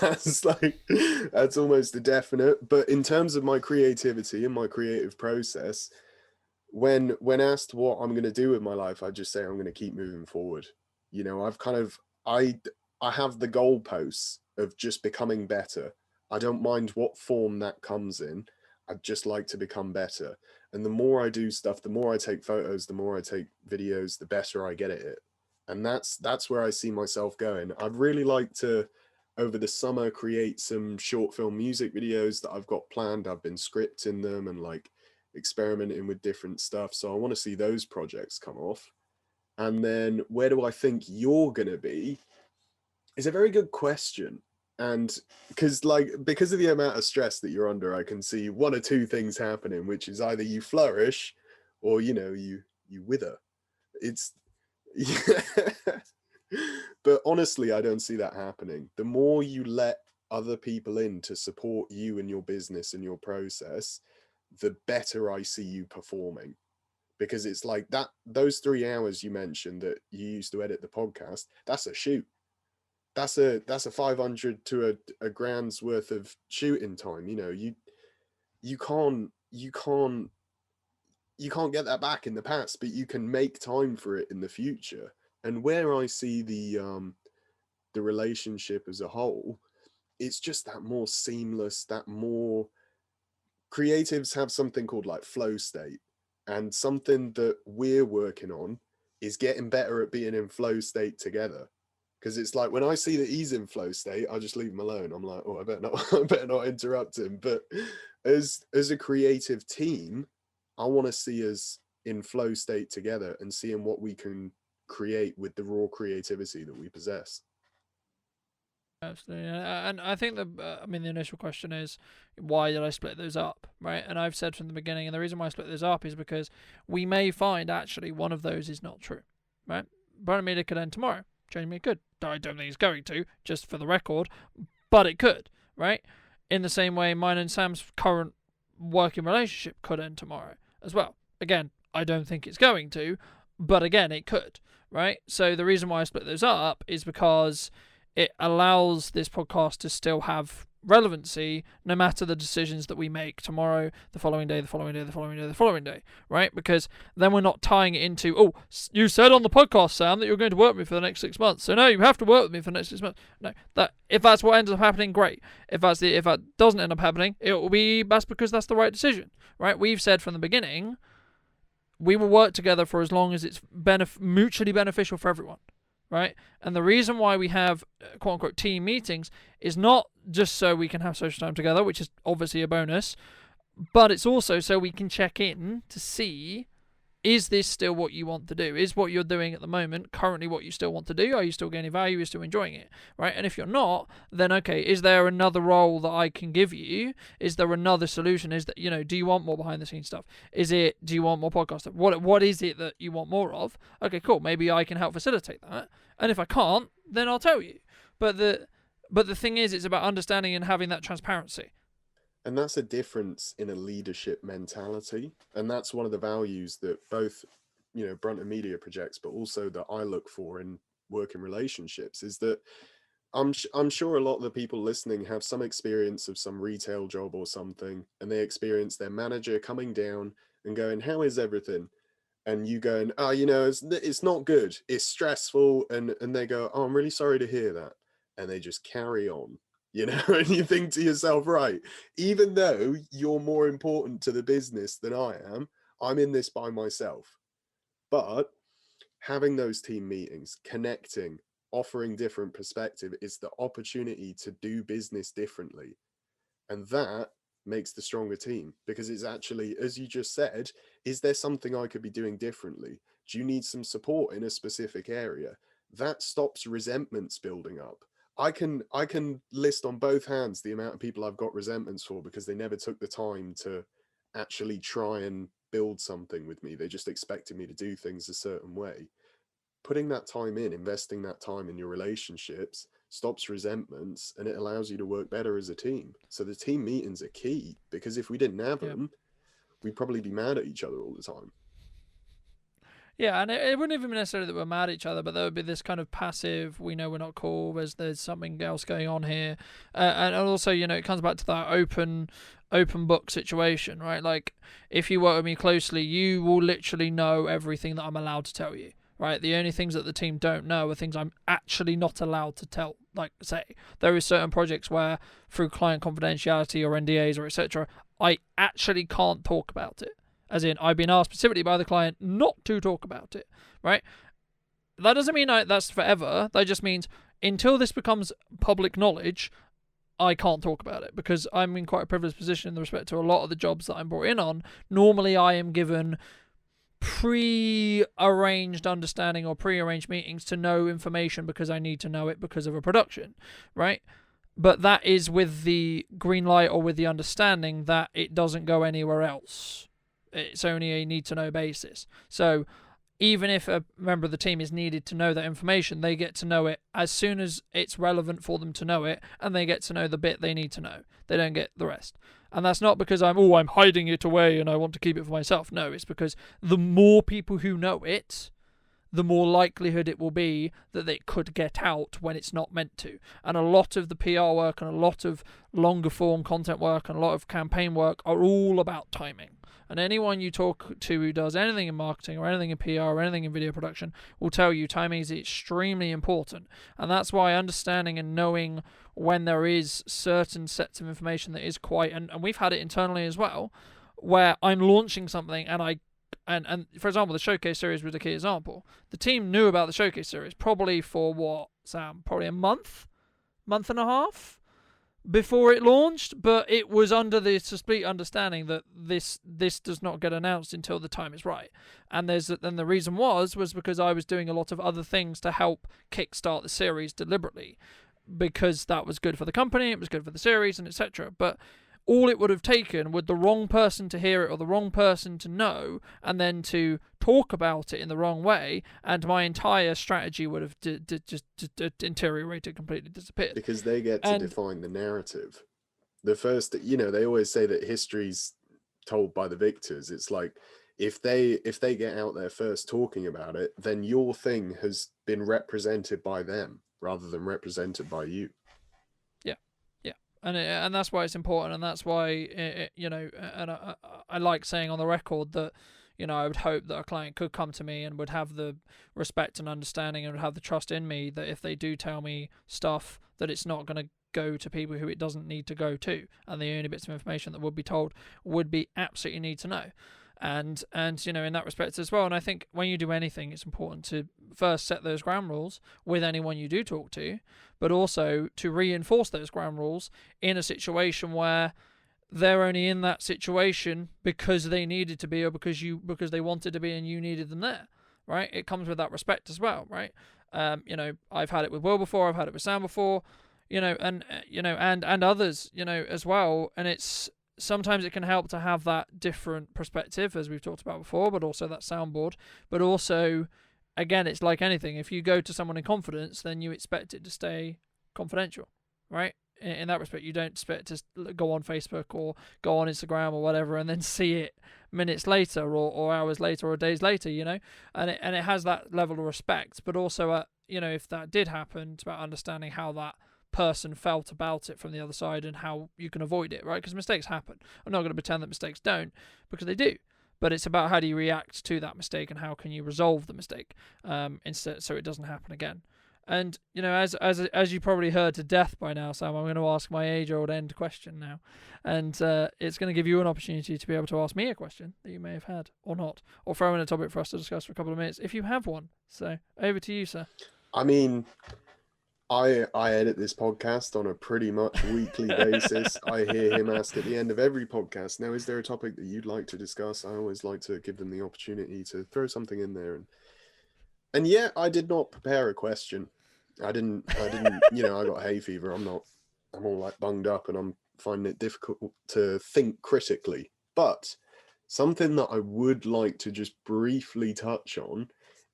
That's almost a definite. But in terms of my creativity and my creative process, when asked what I'm going to do with my life, I just say I'm going to keep moving forward. I have the goalposts of just becoming better. I don't mind what form that comes in. I'd just like to become better. And the more I do stuff, the more I take photos, the more I take videos, the better I get at it. And that's where I see myself going. I'd really like to, over the summer, create some short film music videos that I've got planned. I've been scripting them and experimenting with different stuff. So I want to see those projects come off. And then where do I think you're going to be is a very good question. And because of the amount of stress that you're under, I can see one or two things happening, which is either you flourish or, you wither. It's, yeah. But honestly, I don't see that happening. The more you let other people in to support you and your business and your process, the better I see you performing. Because it's like that, those 3 hours you mentioned that you used to edit the podcast, that's a shoot. That's a 500 to a grand's worth of shooting time. You can't get that back in the past, but you can make time for it in the future. And where I see the relationship as a whole, it's just that more seamless, that more creatives have something called flow state, and something that we're working on is getting better at being in flow state together. Because it's like when I see that he's in flow state, I just leave him alone. I'm like, oh, I better not interrupt him. But as a creative team, I want to see us in flow state together and seeing what we can create with the raw creativity that we possess. Absolutely, and I think the initial question is, why did I split those up, right? And I've said from the beginning, and the reason why I split those up is because we may find actually one of those is not true, right? Brunton Media could end tomorrow. Genuinely could. I don't think it's going to, just for the record, but it could, right? In the same way, mine and Sam's current working relationship could end tomorrow as well. Again, I don't think it's going to, but again, it could, right? So the reason why I split those up is because it allows this podcast to still have relevancy no matter the decisions that we make tomorrow, the following day, the following day, the following day, the following day, right? Because then we're not tying it into, oh, you said on the podcast, Sam, that you're going to work with me for the next 6 months, so no, you have to work with me for the next 6 months. No, that if that's what ends up happening, great. If that doesn't end up happening, that's because that's the right decision, right? We've said from the beginning, we will work together for as long as it's mutually beneficial for everyone. Right? And the reason why we have quote unquote team meetings is not just so we can have social time together, which is obviously a bonus, but it's also so we can check in to see, is this still what you want to do? Is what you're doing at the moment currently what you still want to do? Are you still gaining value? Are you still enjoying it? Right? And if you're not, then okay, is there another role that I can give you? Is there another solution? Is that, do you want more behind the scenes stuff? Do you want more podcast stuff? What is it that you want more of? Okay, cool. Maybe I can help facilitate that. And if I can't, then I'll tell you. But the thing is, it's about understanding and having that transparency. And that's a difference in a leadership mentality. And that's one of the values that both, Brunton Media projects, but also that I look for in working relationships, is that I'm sure a lot of the people listening have some experience of some retail job or something, and they experience their manager coming down and going, how is everything? And you going, oh, it's not good. It's stressful. And they go, oh, I'm really sorry to hear that. And they just carry on. And you think to yourself, right, even though you're more important to the business than I am, I'm in this by myself. But having those team meetings, connecting, offering different perspective is the opportunity to do business differently. And that makes the stronger team, because it's actually, as you just said, is there something I could be doing differently? Do you need some support in a specific area? That stops resentments building up. I can list on both hands the amount of people I've got resentments for because they never took the time to actually try and build something with me. They just expected me to do things a certain way. Putting that time in, investing that time in your relationships stops resentments, and it allows you to work better as a team. So the team meetings are key, because if we didn't have them, we'd probably be mad at each other all the time. Yeah, and it wouldn't even be necessarily that we're mad at each other, but there would be this kind of passive, we know we're not cool, there's something else going on here. And also, it comes back to that open book situation, right? Like, if you work with me closely, you will literally know everything that I'm allowed to tell you, right? The only things that the team don't know are things I'm actually not allowed to tell. Like, say, there is certain projects where, through client confidentiality or NDAs or etc., I actually can't talk about it. As in, I've been asked specifically by the client not to talk about it, right? That doesn't mean that's forever. That just means until this becomes public knowledge, I can't talk about it, because I'm in quite a privileged position in respect to a lot of the jobs that I'm brought in on. Normally, I am given pre-arranged understanding or pre-arranged meetings to know information because I need to know it because of a production, right? But that is with the green light or with the understanding that it doesn't go anywhere else. It's only a need-to-know basis. So even if a member of the team is needed to know that information, they get to know it as soon as it's relevant for them to know it, and they get to know the bit they need to know. They don't get the rest. And that's not because I'm hiding it away and I want to keep it for myself. No, it's because the more people who know it, the more likelihood it will be that it could get out when it's not meant to. And a lot of the PR work and a lot of longer form content work and a lot of campaign work are all about timing. And anyone you talk to who does anything in marketing or anything in PR or anything in video production will tell you timing is extremely important. And that's why understanding and knowing when there is certain sets of information that is quite, and we've had it internally as well, where I'm launching something and for example, the showcase series was a key example. The team knew about the showcase series probably for what, Sam? Probably a month and a half before it launched, but it was under the complete understanding that this does not get announced until the time is right. And the reason was because I was doing a lot of other things to help kickstart the series deliberately, because that was good for the company, it was good for the series, and etc. But all it would have taken would the wrong person to hear it or the wrong person to know, and then to talk about it in the wrong way, and my entire strategy would have just deteriorated, completely disappeared. Because they get to define the narrative. The first, they always say that history's told by the victors. It's like, if they get out there first talking about it, then your thing has been represented by them rather than represented by you. And that's why it's important, and that's why I like saying on the record that I would hope that a client could come to me and would have the respect and understanding and would have the trust in me that if they do tell me stuff, that it's not going to go to people who it doesn't need to go to, and the only bits of information that would be told would be absolutely need to know. And in that respect as well. And I think when you do anything, it's important to first set those ground rules with anyone you do talk to, but also to reinforce those ground rules in a situation where they're only in that situation because they needed to be, or because they wanted to be and you needed them there, right? It comes with that respect as well, right? I've had it with Will before, I've had it with Sam before, and others, as well. And it's, sometimes it can help to have that different perspective, as we've talked about before, but also that soundboard. But also, again, it's like anything. If you go to someone in confidence, then you expect it to stay confidential, right? In that respect, you don't expect to go on Facebook or go on Instagram or whatever and then see it minutes later or hours later or days later, And it has that level of respect. But also, if that did happen, it's about understanding how that person felt about it from the other side and how you can avoid it, right? Because mistakes happen. I'm not going to pretend that mistakes don't, because they do. But it's about how do you react to that mistake and how can you resolve the mistake instead, so it doesn't happen again. And as you probably heard to death by now, Sam, I'm going to ask my age-old end question now, and it's going to give you an opportunity to be able to ask me a question that you may have had or not, or throw in a topic for us to discuss for a couple of minutes if you have one. So over to you, sir. I mean, I edit this podcast on a pretty much weekly basis. I hear him ask at the end of every podcast, now, is there a topic that you'd like to discuss? I always like to give them the opportunity to throw something in there. And yeah, I did not prepare a question. I didn't, I got hay fever. I'm all like bunged up and I'm finding it difficult to think critically. But something that I would like to just briefly touch on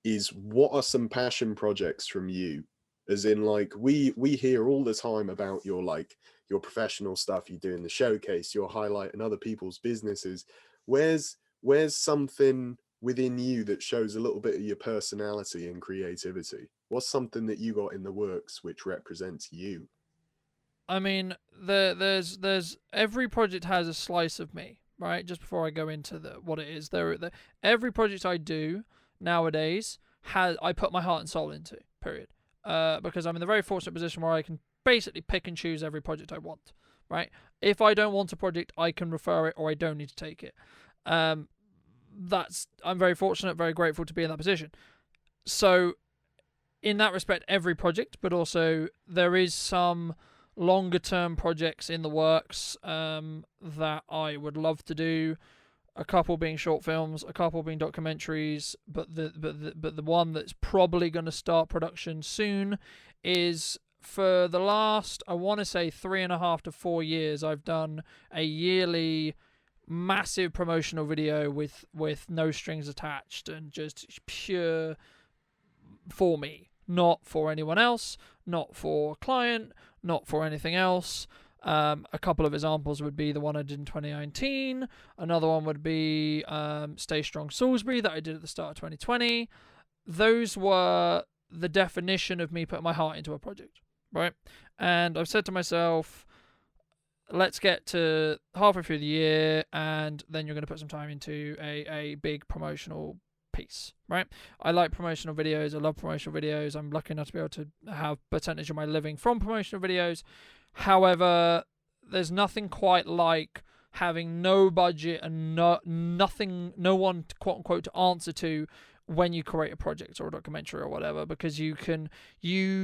is, what are some passion projects from you As in, like, we hear all the time about your, like, your professional stuff you do in the showcase, you're highlighting other people's businesses. Where's something within you that shows a little bit of your personality and creativity? What's something that you got in the works which represents you? I mean, there's every project has a slice of me, right? Just before I go into what it is, every project I do nowadays I put my heart and soul into. Period. Because I'm in the very fortunate position where I can basically pick and choose every project I want. Right? If I don't want a project, I can refer it, or I don't need to take it. I'm very fortunate, very grateful to be in that position. So, in that respect, every project, but also there is some longer term projects in the works that I would love to do. A couple being short films, a couple being documentaries, but the one that's probably going to start production soon is, for the last, I want to say 3.5 to 4 years, I've done a yearly massive promotional video with no strings attached and just pure for me, not for anyone else, not for a client, not for anything else. A couple of examples would be the one I did in 2019. Another one would be Stay Strong Salisbury that I did at the start of 2020. Those were the definition of me putting my heart into a project, right? And I've said to myself, let's get to halfway through the year, and then you're going to put some time into a big promotional piece, right? I like promotional videos. I love promotional videos. I'm lucky enough to be able to have a percentage of my living from promotional videos. However, there's nothing quite like having no budget and no one to, quote unquote, to answer to when you create a project or a documentary or whatever, because you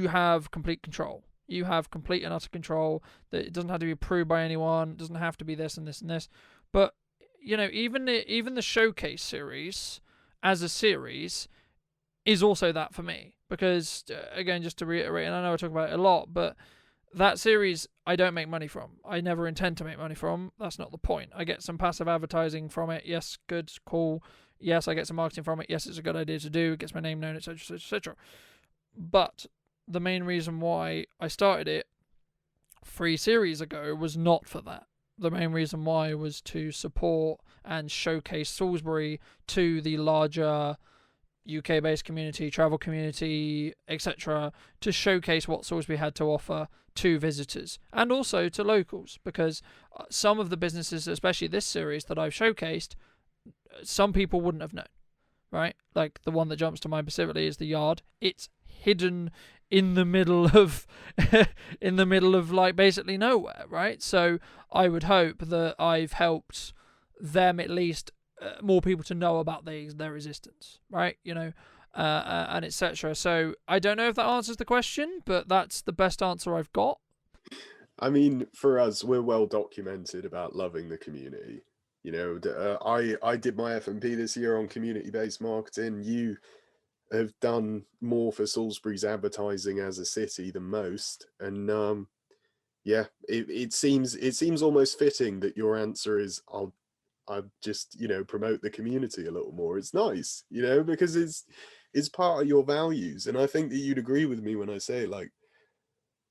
have complete control. You have complete and utter control. That it doesn't have to be approved by anyone. It doesn't have to be this and this and this. But even the showcase series as a series is also that for me, because again, just to reiterate, and I know I talk about it a lot, but that series I don't make money from. I never intend to make money from. That's not the point. I get some passive advertising from it. Yes, good, cool. Yes, I get some marketing from it. Yes, it's a good idea to do. It gets my name known, etc., etc., etc. But the main reason why I started it 3 series ago was not for that. The main reason why was to support and showcase Salisbury to the larger UK-based community, travel community, etc., to showcase what Salisbury had to offer to visitors and also to locals, because some of the businesses, especially this series that I've showcased, some people wouldn't have known, right? Like the one that jumps to mind specifically is the Yard. It's hidden in the middle of like basically nowhere, right? So I would hope that I've helped them at least more people to know about their existence, right? And etc. So I don't know if that answers the question, but that's the best answer I've got. I mean, for us, we're well documented about loving the community. I did my F&P this year on community-based marketing. You have done more for Salisbury's advertising as a city than most, and it seems almost fitting that your answer is I'll just promote the community a little more. It's nice, because it's part of your values, and I think that you'd agree with me when I say, like,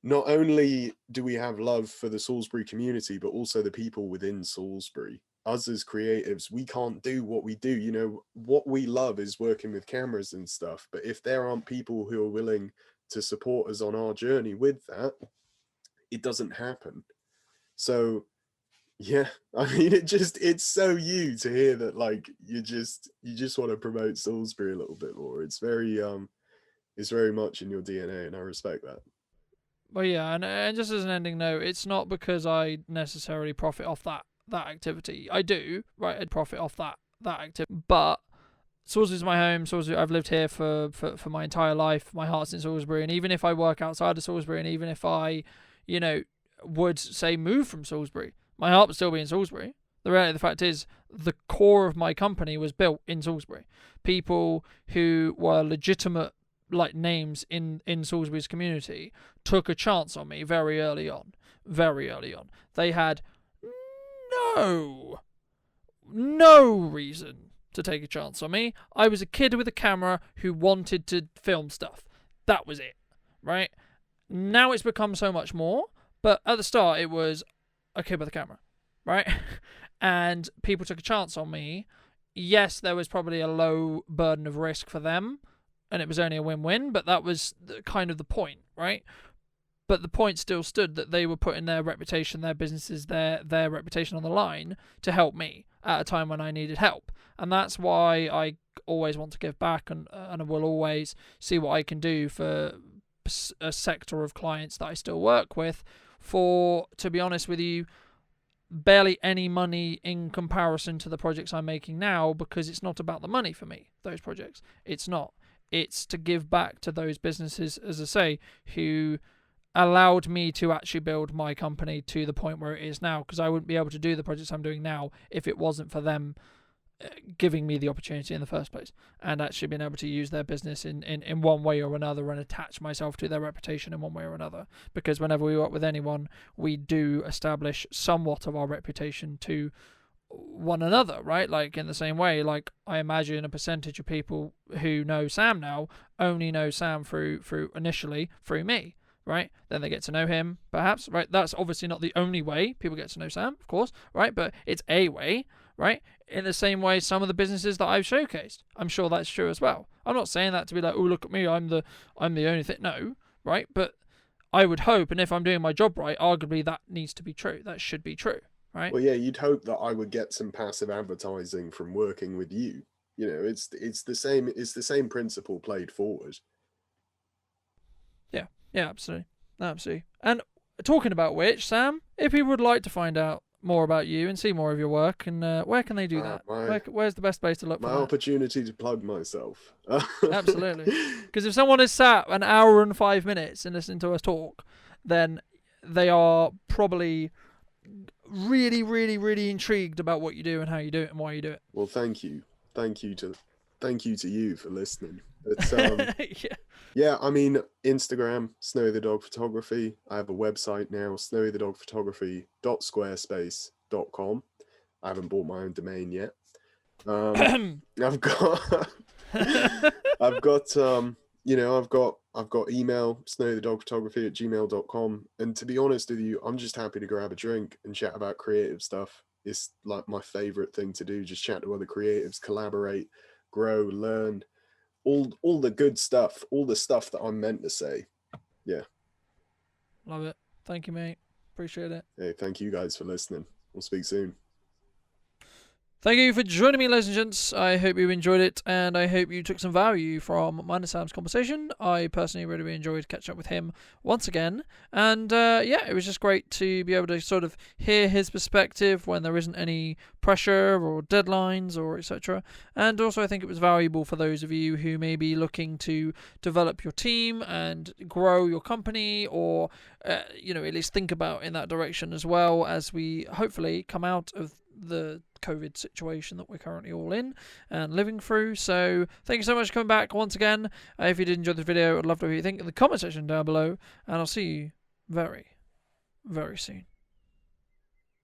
not only do we have love for the Salisbury community, but also the people within Salisbury. Us as creatives, we can't do what we do. What we love is working with cameras and stuff. But if there aren't people who are willing to support us on our journey with that, it doesn't happen. So, yeah, I mean, it's so you to hear that, like, you just want to promote Salisbury a little bit more. It's very much in your DNA, and I respect that. Well, yeah, and just as an ending note, it's not because I necessarily profit off that activity. I do, right? I'd profit off that activity, but Salisbury's my home. Salisbury, I've lived here for my entire life. My heart's in Salisbury, and even if I work outside of Salisbury, and even if I, would say move from Salisbury, my heart would still be in Salisbury. The reality of the fact is, the core of my company was built in Salisbury. People who were legitimate, like, names in Salisbury's community took a chance on me very early on. They had no reason to take a chance on me. I was a kid with a camera who wanted to film stuff. That was it, right? Now it's become so much more, but at the start it was okay by the camera, right? And people took a chance on me. Yes, there was probably a low burden of risk for them, and it was only a win-win, but that was kind of the point, right? But the point still stood that they were putting their reputation, their businesses, their reputation on the line to help me at a time when I needed help. And that's why I always want to give back, and I will always see what I can do for a sector of clients that I still work with for, to be honest with you, barely any money in comparison to the projects I'm making now, because it's not about the money for me, those projects. It's not. It's to give back to those businesses, as I say, who allowed me to actually build my company to the point where it is now, because I wouldn't be able to do the projects I'm doing now if it wasn't for them giving me the opportunity in the first place, and actually being able to use their business in one way or another and attach myself to their reputation in one way or another. Because whenever we work with anyone, we do establish somewhat of our reputation to one another, right? Like in the same way, like I imagine a percentage of people who know Sam now only know Sam through initially through me, right? Then they get to know him, perhaps, right? That's obviously not the only way people get to know Sam, of course, right? But it's a way, right? In the same way, some of the businesses that I've showcased, I'm sure that's true as well. I'm not saying that to be like, oh, look at me, I'm the only thing. No, right? But I would hope, and if I'm doing my job right, arguably that needs to be true. That should be true, right? Well, yeah, you'd hope that I would get some passive advertising from working with you. You know, it's the same principle played forward. Yeah, absolutely. And talking about which, Sam, if people would like to find out more about you and see more of your work, and where can they do that? Where's the best place to look for my that? opportunity to plug myself? Absolutely. Because if someone has sat an hour and 5 minutes and listening to us talk, then they are probably really, really, really intrigued about what you do and how you do it and why you do it. Well, thank you to you for listening. It's yeah, I mean, Instagram, Snowy the Dog Photography. I have a website now, snowydogphotography.squarespace.com. I haven't bought my own domain yet. I've got I've got email, snowthedogphotography@gmail.com. And to be honest with you, I'm just happy to grab a drink and chat about creative stuff. It's like my favorite thing to do, just chat to other creatives, collaborate, grow, learn, all the good stuff, all the stuff that I'm meant to say. Yeah. Love it. Thank you, mate. Appreciate it. Hey, thank you guys for listening. We'll speak soon. Thank you for joining me, ladies and gents. I hope you enjoyed it, and I hope you took some value from mine and Sam's conversation. I personally really enjoyed catching up with him once again, and yeah, it was just great to be able to sort of hear his perspective when there isn't any pressure or deadlines or etc. And also, I think it was valuable for those of you who may be looking to develop your team and grow your company, or at least think about in that direction, as well as we hopefully come out of the COVID situation that we're currently all in and living through. So thank you so much for coming back once again. If you did enjoy this video, I'd love to hear what you think in the comment section down below, and I'll see you very, very soon.